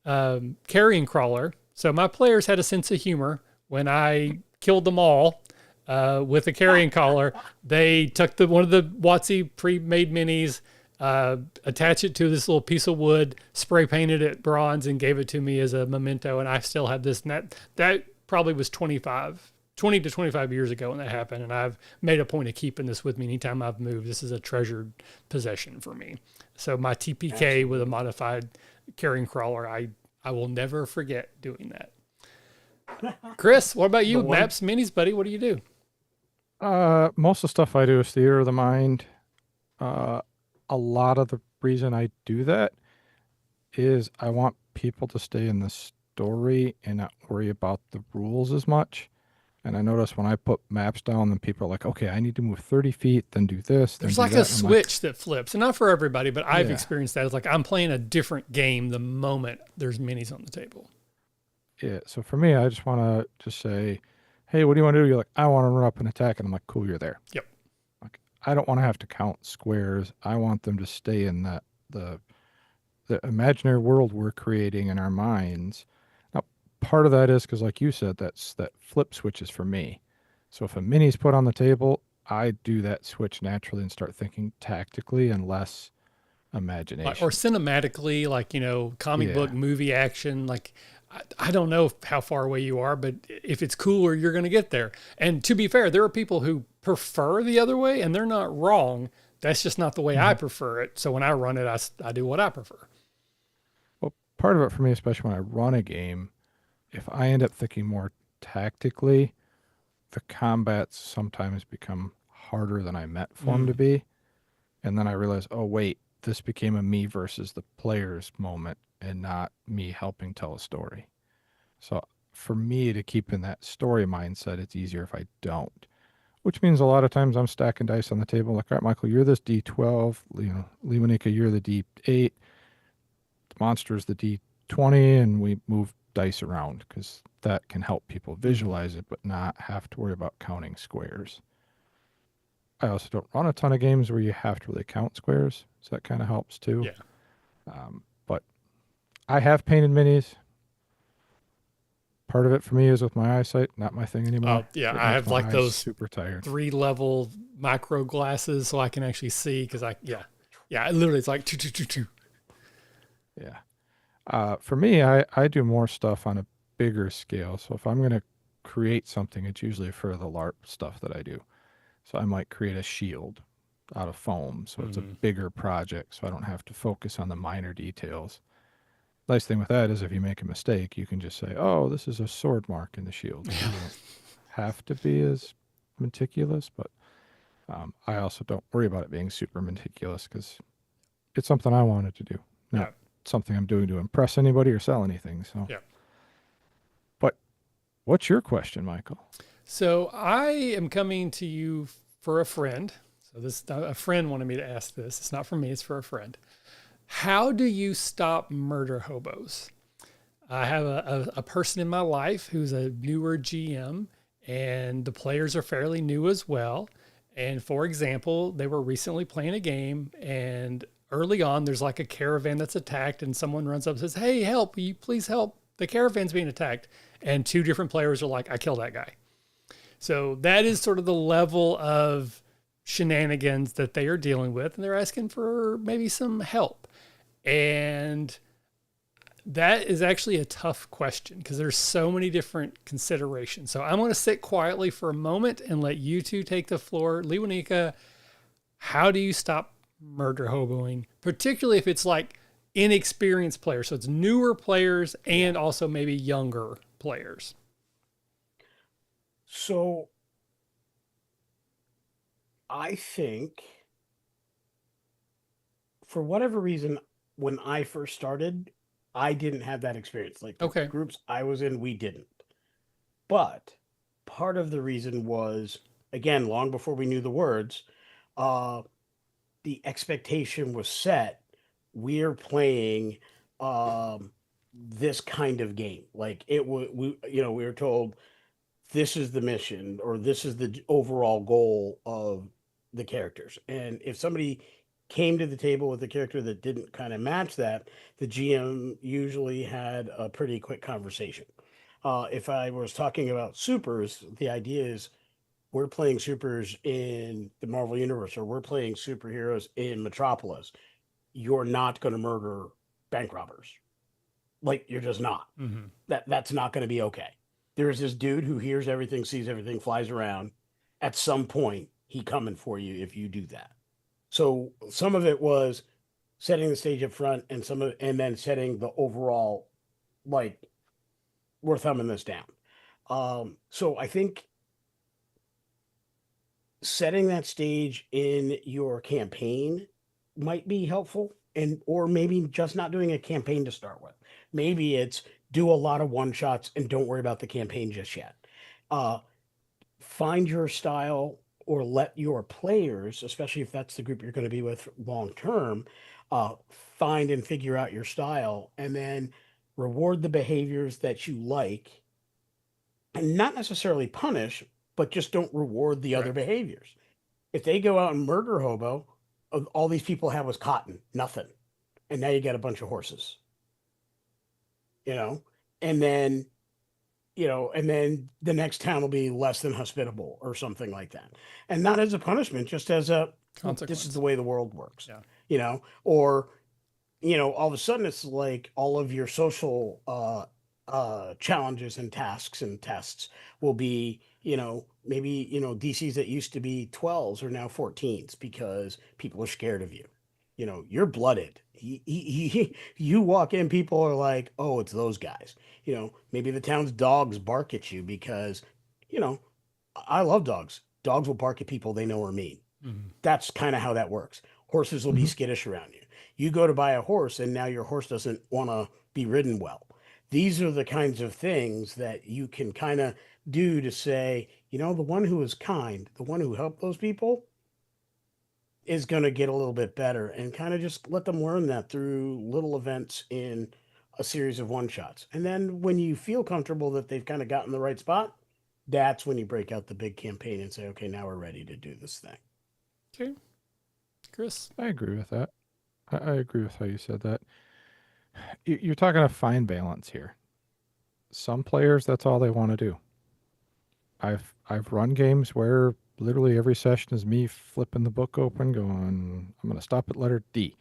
carrion crawler. So my players had a sense of humor when I killed them all with a carrion crawler. They took one of the WotC pre-made minis, attached it to this little piece of wood, spray painted it bronze, and gave it to me as a memento. And I still have this. And that probably was 20 to 25 years ago when that happened. And I've made a point of keeping this with me anytime I've moved. This is a treasured possession for me. So my TPK Absolutely. with a modified carrion crawler, I will never forget doing that. Chris, what about you? Maps, minis, buddy. What do you do? Most of the stuff I do is theater of the mind. A lot of the reason I do that is I want people to stay in the story and not worry about the rules as much. And I notice when I put maps down, then people are like, okay, I need to move 30 feet, then do this. There's then like do a that. switch that flips, and not for everybody, but I've Yeah. experienced that. It's like I'm playing a different game the moment there's minis on the table. Yeah. So for me, I just want to just say, hey, what do you want to do? You're like, I want to run up and attack. And I'm like, cool, you're there. Yep. Like, I don't want to have to count squares. I want them to stay in the imaginary world we're creating in our minds. Now, part of that is because, like you said, that flip switch is for me. So if a mini's put on the table, I do that switch naturally and start thinking tactically and less imagination. Or cinematically, like, comic book, movie action. Like, I don't know how far away you are, but if it's cooler, you're going to get there. And to be fair, there are people who prefer the other way, and they're not wrong. That's just not the way I prefer it. So when I run it, I do what I prefer. Well, part of it for me, especially when I run a game, if I end up thinking more tactically, the combats sometimes become harder than I meant for them to be. And then I realize, oh, wait, this became a me versus the players moment and not me helping tell a story. So for me to keep in that story mindset, it's easier if I don't. Which means a lot of times I'm stacking dice on the table. Like, all right, Michael, you're this D12. Lewanika, you're the D8. The monster's the D20, and we move dice around because that can help people visualize it, but not have to worry about counting squares. I also don't run a ton of games where you have to really count squares, so that kind of helps too. Yeah. But I have painted minis. Part of it for me is with my eyesight, not my thing anymore. Yeah, It I makes have my like eyes those super tired. 3-level micro glasses so I can actually see because literally it's like two. Yeah. For me, I do more stuff on a bigger scale. So if I'm going to create something, it's usually for the LARP stuff that I do. So I might create a shield out of foam. So it's a bigger project. So I don't have to focus on the minor details. Nice thing with that is if you make a mistake, you can just say, oh, this is a sword mark in the shield. You don't have to be as meticulous, but I also don't worry about it being super meticulous because it's something I wanted to do. Not something I'm doing to impress anybody or sell anything. So, But what's your question, Michael? So I am coming to you for a friend. So a friend wanted me to ask this. It's not for me, it's for a friend. How do you stop murder hobos? I have a person in my life who's a newer GM, and the players are fairly new as well. And for example, they were recently playing a game, and early on, there's like a caravan that's attacked, and someone runs up and says, hey, help, will you please help? The caravan's being attacked. And 2 different players are like, I killed that guy. So that is sort of the level of shenanigans that they are dealing with, and they're asking for maybe some help. And That is actually a tough question because there's so many different considerations. So I'm going to sit quietly for a moment and let you two take the floor. Lewanika, how do you stop murder hoboing, particularly if it's like inexperienced players? So it's newer players and also maybe younger players. So I think for whatever reason, when I first started, I didn't have that experience. Like the Okay. groups I was in, we didn't. But part of the reason was, again, long before we knew the words, uh, the expectation was set. We're playing this kind of game. Like it was, we were told this is the mission or this is the overall goal of the characters. And if somebody came to the table with a character that didn't kind of match that, the GM usually had a pretty quick conversation. If I was talking about supers, the idea is we're playing supers in the Marvel Universe or we're playing superheroes in Metropolis. You're not going to murder bank robbers. Like you're just not. Mm-hmm. That's not going to be okay. There's this dude who hears everything, sees everything, flies around. At some point, he coming for you if you do that. So some of it was setting the stage up front, and then setting the overall like we're thumbing this down. So I think setting that stage in your campaign might be helpful, and or maybe just not doing a campaign to start with. Maybe it's do a lot of one shots and don't worry about the campaign just yet. uh Find your style, or let your players, especially if that's the group you're going to be with long term, find and figure out your style, and then reward the behaviors that you like, and not necessarily punish, but just don't reward the other Right. behaviors. If they go out and murder hobo, all these people have was cotton, nothing. And now you got a bunch of horses, you know? And then, and then the next town will be less than hospitable or something like that. And not as a punishment, just as a, look, this is Consequence. the way the world works, Yeah. or, all of a sudden it's like all of your social challenges and tasks and tests will be, maybe, DCs that used to be 12s are now 14s because people are scared of you. You're blooded. You walk in, people are like, oh, it's those guys. Maybe the town's dogs bark at you because, you know, I love dogs. Dogs will bark at people they know are mean. Mm-hmm. That's kind of how that works. Horses will be Mhm. skittish around you. You go to buy a horse and now your horse doesn't want to be ridden well. These are the kinds of things that you can kind of do to say, the one who is kind, the one who helped those people is going to get a little bit better, and kind of just let them learn that through little events in a series of one shots. And then when you feel comfortable that they've kind of gotten the right spot, that's when you break out the big campaign and say, okay, now we're ready to do this thing. Okay. Chris. I agree with that. I agree with how you said that. You're talking a fine balance here. Some players, that's all they want to do. I've run games where literally every session is me flipping the book open, going, I'm going to stop at letter D.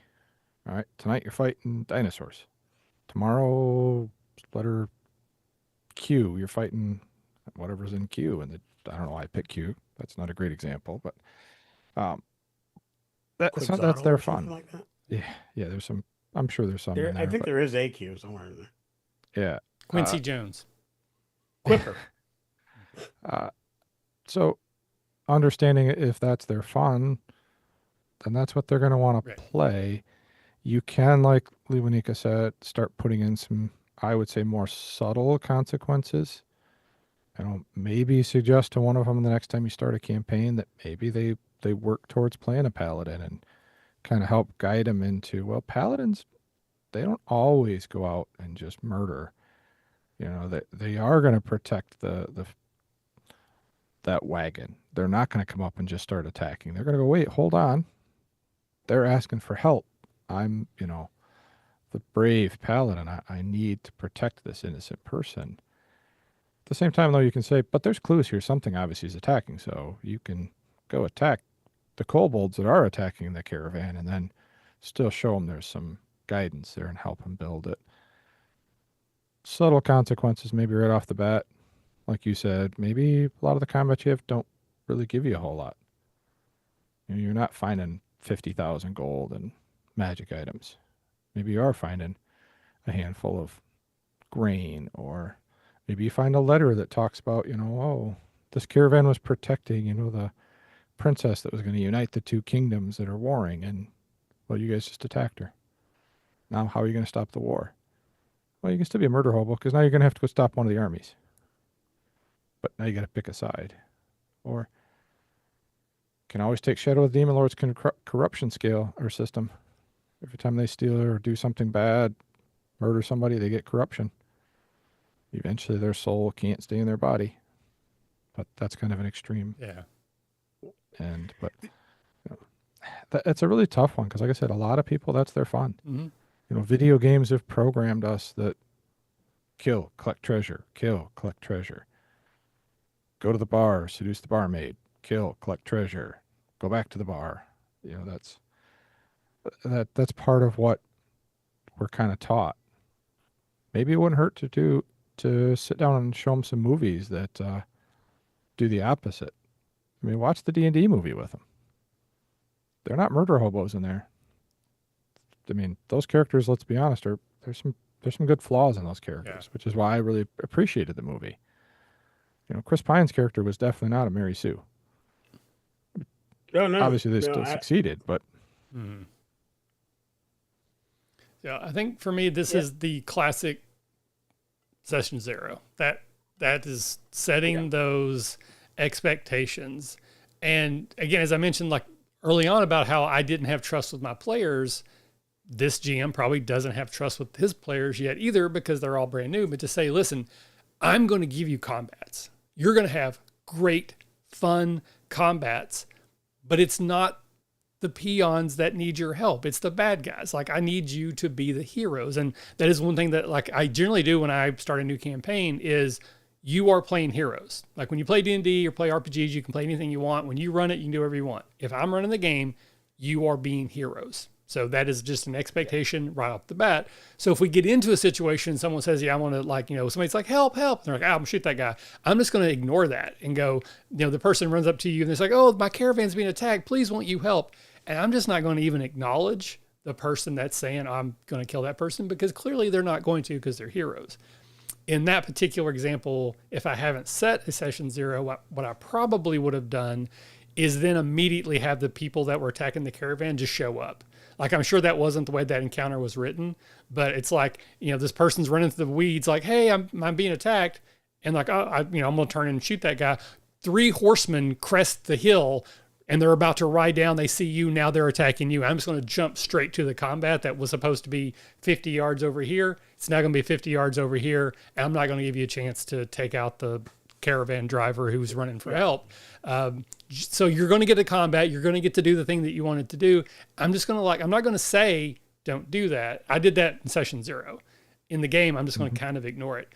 All right, tonight you're fighting dinosaurs. Tomorrow, letter Q, you're fighting whatever's in Q. And I don't know why I picked Q. That's not a great example, but um, that's Quixotic their or something fun. like that. Yeah. There's some. I'm sure there's some in I there, think but there is AQ somewhere in there. yeah. Quincy Jones. Quipper. Uh, so understanding if that's their fun, then that's what they're going to want to Right. play. You can, like Lewanika said, start putting in some, I would say, more subtle consequences. Maybe suggest to one of them the next time you start a campaign that maybe they work towards playing a paladin and kind of help guide them into, well, paladins, they don't always go out and just murder. They are going to protect that wagon. They're not going to come up and just start attacking. They're going to go, wait, hold on. They're asking for help. I'm, the brave paladin. I need to protect this innocent person. At the same time, though, you can say, but there's clues here. Something obviously is attacking, so you can go attack the kobolds that are attacking the caravan and then still show them there's some guidance there and help them build it. subtle consequences, maybe right off the bat. Like you said, maybe a lot of the combat you have don't really give you a whole lot. You know, you're not finding 50,000 gold and magic items. Maybe you are finding a handful of grain, or maybe you find a letter that talks about, oh, this caravan was protecting, the princess that was going to unite the two kingdoms that are warring, and well, you guys just attacked her. Now, how are you going to stop the war? Well, you can still be a murder hobo because now you're going to have to go stop one of the armies. But now you got to pick a side. Or can always take Shadow of the Demon Lord's corruption scale or system. Every time they steal or do something bad, murder somebody, they get corruption. Eventually, their soul can't stay in their body. But that's kind of an extreme. Yeah. But that's a really tough one because, like I said, a lot of people, that's their fun. Mm-hmm. Video games have programmed us that kill, collect treasure, kill, collect treasure. Go to the bar, seduce the barmaid, kill, collect treasure, go back to the bar. That's part of what we're kind of taught. Maybe it wouldn't hurt to sit down and show them some movies that do the opposite. I mean, watch the D&D movie with them. They're not murder hobos in there. I mean, those characters, let's be honest, there's some good flaws in those characters, which is why I really appreciated the movie. Chris Pine's character was definitely not a Mary Sue. No. Obviously, they still succeeded, but. Mm-hmm. Yeah, I think for me, this is the classic session 0. That is setting those expectations. And again, as I mentioned, like early on about how I didn't have trust with my players, this GM probably doesn't have trust with his players yet either because they're all brand new. But to say, listen, I'm going to give you combats. You're going to have great, fun combats, but it's not the peons that need your help. It's the bad guys. Like, I need you to be the heroes. And that is one thing that like I generally do when I start a new campaign is you are playing heroes. Like when you play D&D or play RPGs, you can play anything you want. When you run it, you can do whatever you want. If I'm running the game, you are being heroes. So that is just an expectation right off the bat. So if we get into a situation, someone says, yeah, I want to somebody's like, help. And they're like, I'm gonna shoot that guy. I'm just going to ignore that and go, the person runs up to you and it's like, oh, my caravan's being attacked. Please, won't you help? And I'm just not going to even acknowledge the person that's saying I'm going to kill that person because clearly they're not going to because they're heroes. In that particular example, if I haven't set a session 0, what I probably would have done is then immediately have the people that were attacking the caravan just show up. Like, I'm sure that wasn't the way that encounter was written, but it's like, this person's running through the weeds like, hey, I'm being attacked. And like, I'm going to turn and shoot that guy. 3 horsemen crest the hill and they're about to ride down. They see you. Now they're attacking you. I'm just going to jump straight to the combat that was supposed to be 50 yards over here. It's now going to be 50 yards over here. And I'm not going to give you a chance to take out the caravan driver who's running for help. So you're going to get a combat. You're going to get to do the thing that you wanted to do. I'm just going to I'm not going to say, don't do that. I did that in session 0. In the game, I'm just going to kind of ignore it.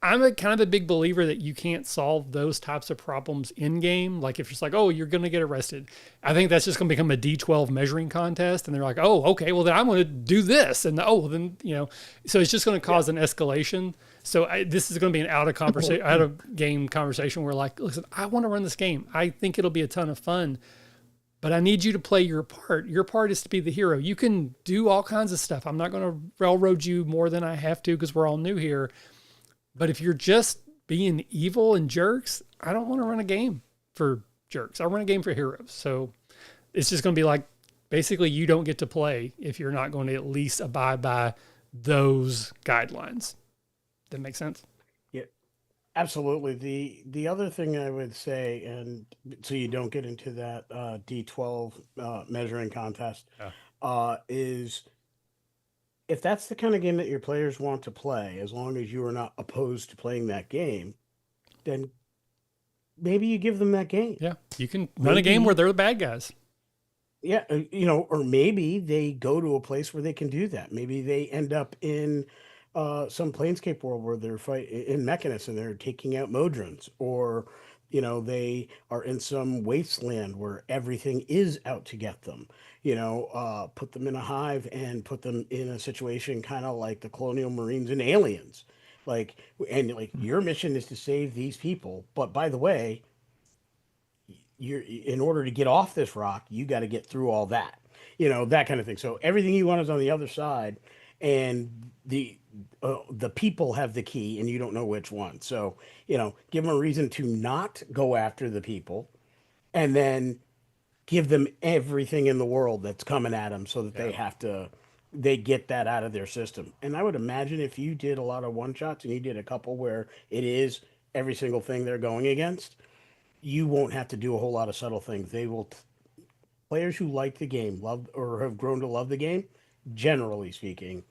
I'm kind of a big believer that you can't solve those types of problems in game. Like if you're just like, oh, you're going to get arrested. I think that's just going to become a D12 measuring contest. And they're like, oh, okay, well then I'm going to do this. And so it's just going to cause an escalation. So this is going to be an out of game conversation where like, listen, I want to run this game. I think it'll be a ton of fun, but I need you to play your part. Your part is to be the hero. You can do all kinds of stuff. I'm not going to railroad you more than I have to because we're all new here. But if you're just being evil and jerks, I don't want to run a game for jerks. I run a game for heroes. So it's just going to be like, basically you don't get to play if you're not going to at least abide by those guidelines. That make sense? Yeah, absolutely. The other thing I would say, and so you don't get into that D12 measuring contest, is if that's the kind of game that your players want to play, as long as you are not opposed to playing that game, then maybe you give them that game. Yeah, you can run a game where they're the bad guys. Yeah, or maybe they go to a place where they can do that. Maybe they end up in some Planescape world where they're fighting in Mechanist and they're taking out Modrons, or they are in some wasteland where everything is out to get them. Put them in a hive and put them in a situation kind of like the Colonial Marines and Aliens. Like, and like your mission is to save these people, but by the way, you're in order to get off this rock, you got to get through all that, that kind of thing. So everything you want is on the other side, and the people have the key, and you don't know which one. So give them a reason to not go after the people, and then give them everything in the world that's coming at them, so that they get that out of their system. And I would imagine if you did a lot of one shots and you did a couple where it is every single thing they're going against, you won't have to do a whole lot of subtle things. Players who like the game, love or have grown to love the game, generally speaking,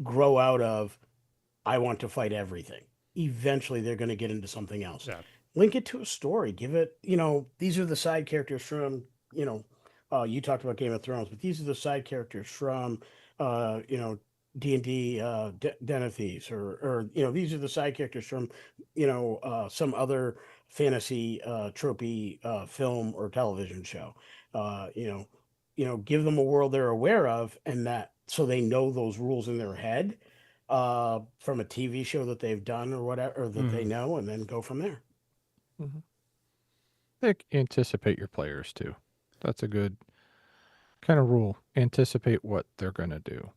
grow out of I want to fight everything. Eventually they're going to get into something else. Yeah. Link it to a story. Give it, these are the side characters from, you talked about Game of Thrones, but these are the side characters from, D&D, Den of Thieves, or these are the side characters from, some other fantasy, tropey, film or television show. Give them a world they're aware of, and that so they know those rules in their head, from a TV show that they've done or whatever, or that they know, and then go from there. I think anticipate your players too. That's a good kind of rule. Anticipate what they're going to do.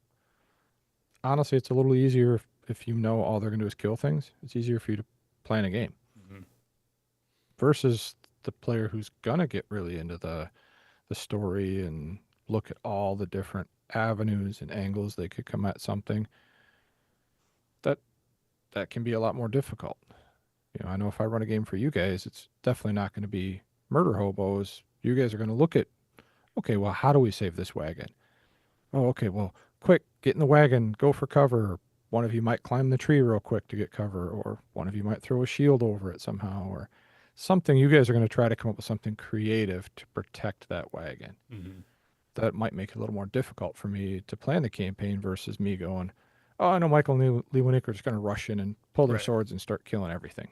Honestly, it's a little easier if you know all they're going to do is kill things. It's easier for you to plan a game versus the player who's going to get really into the story and look at all the different avenues and angles they could come at something. That can be a lot more difficult. I know if I run a game for you guys, it's definitely not going to be murder hobos. You guys are going to look at, okay, well, how do we save this wagon? Oh, okay, well, quick, get in the wagon, go for cover. One of you might climb the tree real quick to get cover, or one of you might throw a shield over it somehow, or something. You guys are going to try to come up with something creative to protect that wagon. That might make it a little more difficult for me to plan the campaign versus me going, oh, I know Michael and Lewanika are just going to rush in and pull their swords and start killing everything.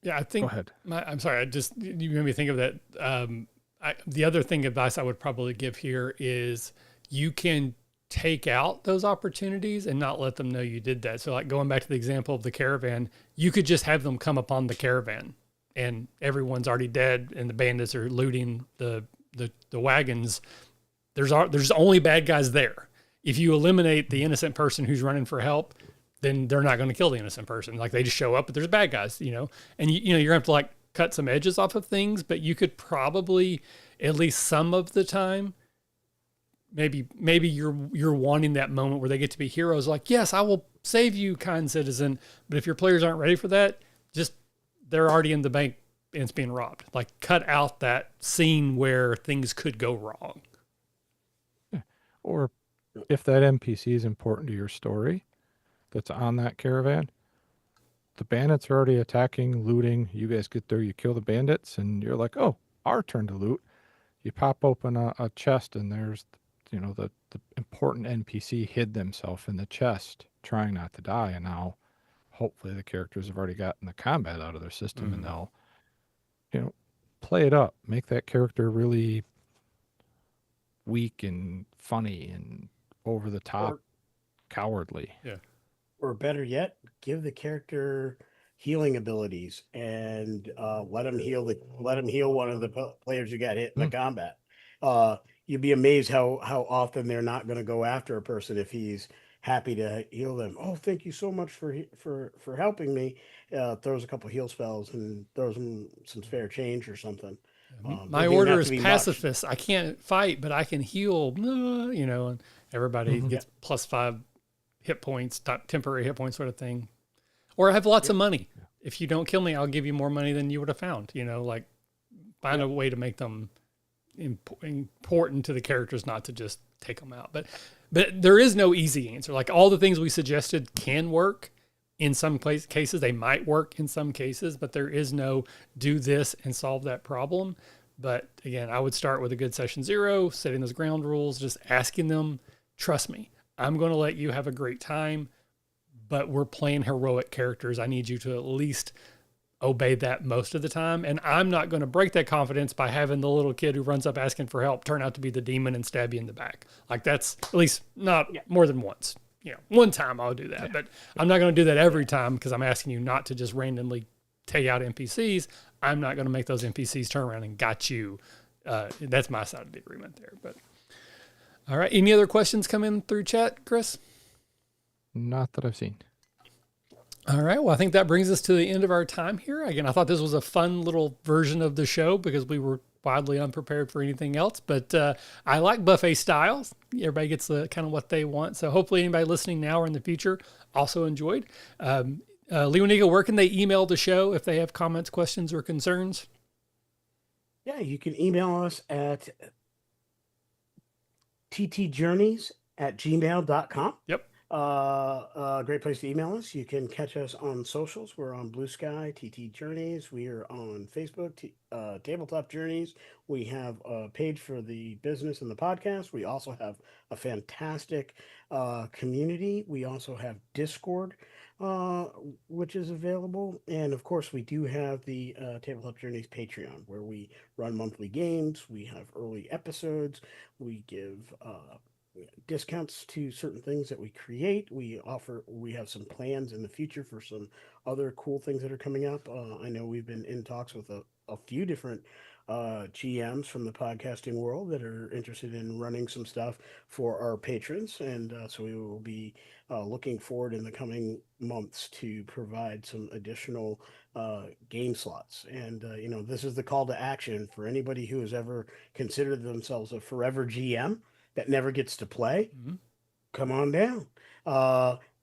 Yeah, I think. Go ahead. I'm sorry. You made me think of that. The other advice I would probably give here is you can take out those opportunities and not let them know you did that. So, like going back to the example of the caravan, you could just have them come upon the caravan, and everyone's already dead, and the bandits are looting the wagons. There's only bad guys there. If you eliminate the innocent person who's running for help, then they're not going to kill the innocent person. Like they just show up, but there's bad guys, and you're going to have to like cut some edges off of things, but you could probably at least some of the time, maybe you're wanting that moment where they get to be heroes. Like, yes, I will save you, kind citizen. But if your players aren't ready for that, just they're already in the bank and it's being robbed. Like cut out that scene where things could go wrong. Or if that NPC is important to your story that's on that caravan, the bandits are already attacking, looting. You guys get there, you kill the bandits, and you're like, oh, our turn to loot. You pop open a chest, and there's, the important NPC hid themselves in the chest, trying not to die. And now, hopefully, the characters have already gotten the combat out of their system, and they'll, play it up. Make that character really weak and funny and over the top, cowardly. Yeah. Or better yet, give the character healing abilities and let him heal one of the players who got hit in the combat. You'd be amazed how often they're not going to go after a person if he's happy to heal them. Oh, thank you so much for helping me. Throws a couple heal spells and throws them some spare change or something. My order is pacifist. I can't fight, but I can heal. And everybody gets +5 hit points, temporary hit points, sort of thing. Or I have lots of money. If you don't kill me, I'll give you more money than you would have found. Like find a way to make them important to the characters, not to just take them out. But there is no easy answer. Like all the things we suggested can work. In some cases, they might work in some cases, but there is no do this and solve that problem. But again, I would start with a good session 0, setting those ground rules, just asking them, trust me, I'm going to let you have a great time, but we're playing heroic characters. I need you to at least obey that most of the time. And I'm not going to break that confidence by having the little kid who runs up asking for help turn out to be the demon and stab you in the back. Like that's at least not more than once. one time I'll do that, but I'm not going to do that every time because I'm asking you not to just randomly take out NPCs. I'm not going to make those NPCs turn around and got you. That's my side of the agreement there. But all right, any other questions come in through chat, Chris? Not that I've seen. All right. Well, I think that brings us to the end of our time here. Again, I thought this was a fun little version of the show because we were wildly unprepared for anything else. But I like buffet styles. Everybody gets the kind of what they want. So hopefully anybody listening now or in the future also enjoyed. Lewanika, where can they email the show if they have comments, questions, or concerns? Yeah, you can email us at ttjourneys@gmail.com. Yep. Great place to email us. You can catch us on socials. We're on Blue Sky, TT Journeys. We are on Facebook, Tabletop Journeys. We have a page for the business and the podcast. We also have a fantastic community. We also have Discord, which is available. And of course, we do have the Tabletop Journeys Patreon, where we run monthly games. We have early episodes. We give discounts to certain things that we create. We have some plans in the future for some other cool things that are coming up. I know we've been in talks with a few different GMs from the podcasting world that are interested in running some stuff for our patrons. And so we will be looking forward in the coming months to provide some additional game slots. And, this is the call to action for anybody who has ever considered themselves a forever GM that never gets to play. Mm-hmm. Come on down.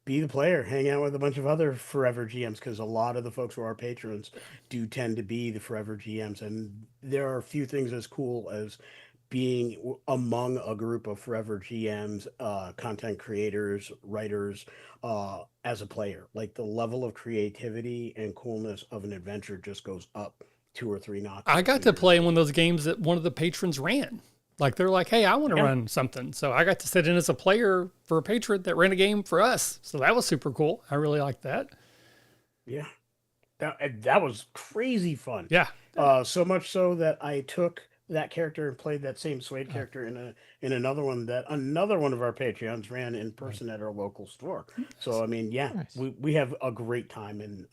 Be the player. Hang out with a bunch of other forever GMs, because a lot of the folks who are patrons do tend to be the forever GMs. And there are a few things as cool as being among a group of forever GMs, content creators, writers, as a player. Like the level of creativity and coolness of an adventure just goes up 2 or 3 notches. I got to play in one of those games that one of the patrons ran. Like they're like, hey, I want to run something. So I got to sit in as a player for a patron that ran a game for us. So that was super cool. I really liked that. Yeah. That was crazy fun. Yeah. So much so that I took that character and played that same Suede character in another one that another one of our Patreons ran in person at our local store. So, I mean, nice. we have a great time and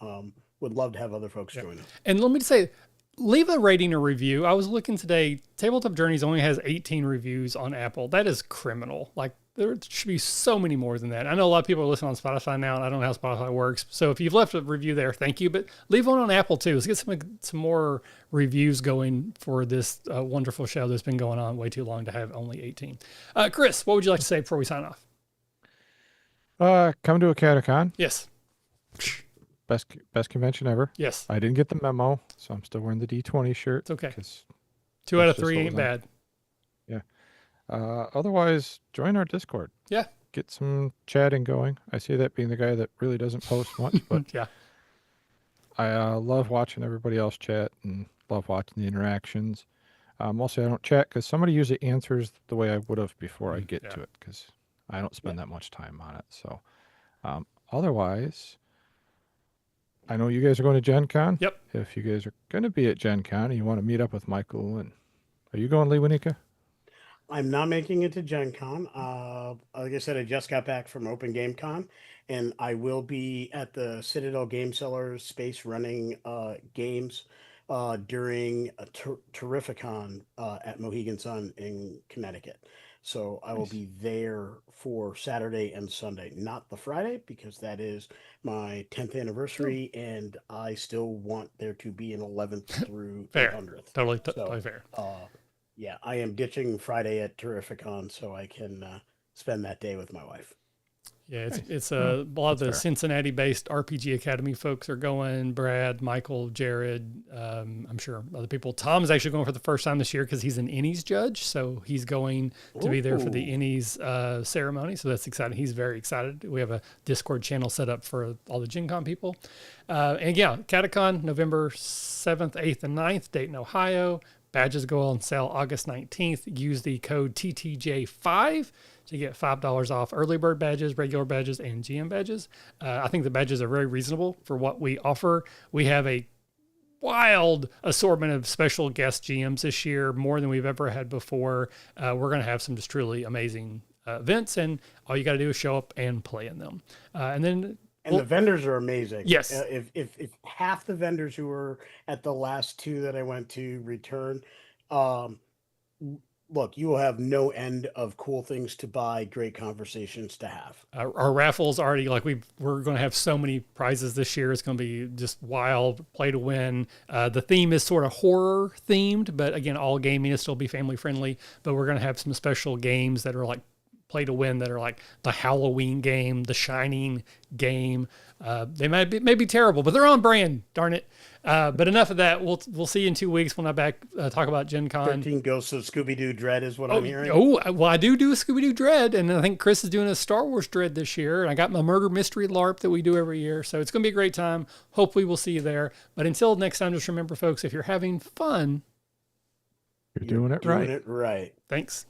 would love to have other folks join us. And let me say, leave a rating or review. I was looking today, Tabletop Journeys only has 18 reviews on Apple. That is criminal. Like there should be so many more than that. I know a lot of people are listening on Spotify now, and I don't know how Spotify works. So if you've left a review there, thank you. But leave one on Apple too. Let's get some more reviews going for this wonderful show that's been going on way too long to have only 18. Chris, what would you like to say before we sign off? Come to a Catacon. Yes. Best convention ever. Yes. I didn't get the memo, so I'm still wearing the D20 shirt. It's okay. 2 out of 3 ain't bad. Yeah. Otherwise, join our Discord. Yeah. Get some chatting going. I see that being the guy that really doesn't post much, but yeah. I love watching everybody else chat and love watching the interactions. Mostly I don't chat because somebody usually answers the way I would have before I get to it, because I don't spend that much time on it. So otherwise, I know you guys are going to Gen Con. Yep. If you guys are going to be at Gen Con and you want to meet up with Michael, and are you going, Lewanika? I'm not making it to Gen Con. Like I said, I just got back from Open Game Con, and I will be at the Citadel Game Sellers space running games during a Terrificon at Mohegan Sun in Connecticut. So I will be there for Saturday and Sunday, not the Friday, because that is my 10th anniversary, and I still want there to be an 11th through 100th. Totally fair. Yeah, I am ditching Friday at Terrificon so I can spend that day with my wife. Yeah, it's a lot of the Cincinnati-based RPG Academy folks are going. Brad, Michael, Jared, I'm sure other people. Tom's actually going for the first time this year because he's an Ennies judge, so he's going to be there for the Ennies ceremony. So that's exciting. He's very excited. We have a Discord channel set up for all the Gen Con people. And yeah, Catacon, November 7th, 8th, and 9th, Dayton, Ohio. Badges go on sale August 19th. Use the code TTJ5 to get $5 off early bird badges, regular badges, and GM badges. I think the badges are very reasonable for what we offer. We have a wild assortment of special guest GMs this year, more than we've ever had before. We're going to have some just truly amazing events, and all you got to do is show up and play in them. And then And the vendors are amazing. Yes. If half the vendors who were at the last two that I went to return, um, look, you will have no end of cool things to buy, great conversations to have. Our raffles already, like we're going to have so many prizes this year. It's going to be just wild, play to win. The theme is sort of horror themed, but again, all gaming is still be family friendly. But we're going to have some special games that are like play to win, that are like the Halloween game, the Shining game. They may be terrible, but they're on brand. Darn it. But enough of that. We'll see you in 2 weeks when I talk about Gen Con. 13 Ghosts of Scooby-Doo Dread is what I'm hearing. Oh, well, I do a Scooby-Doo Dread, and I think Chris is doing a Star Wars Dread this year, and I got my Murder Mystery LARP that we do every year, so it's going to be a great time. Hopefully we'll see you there. But until next time, just remember, folks, if you're having fun, You're doing it right. Doing it right. Thanks.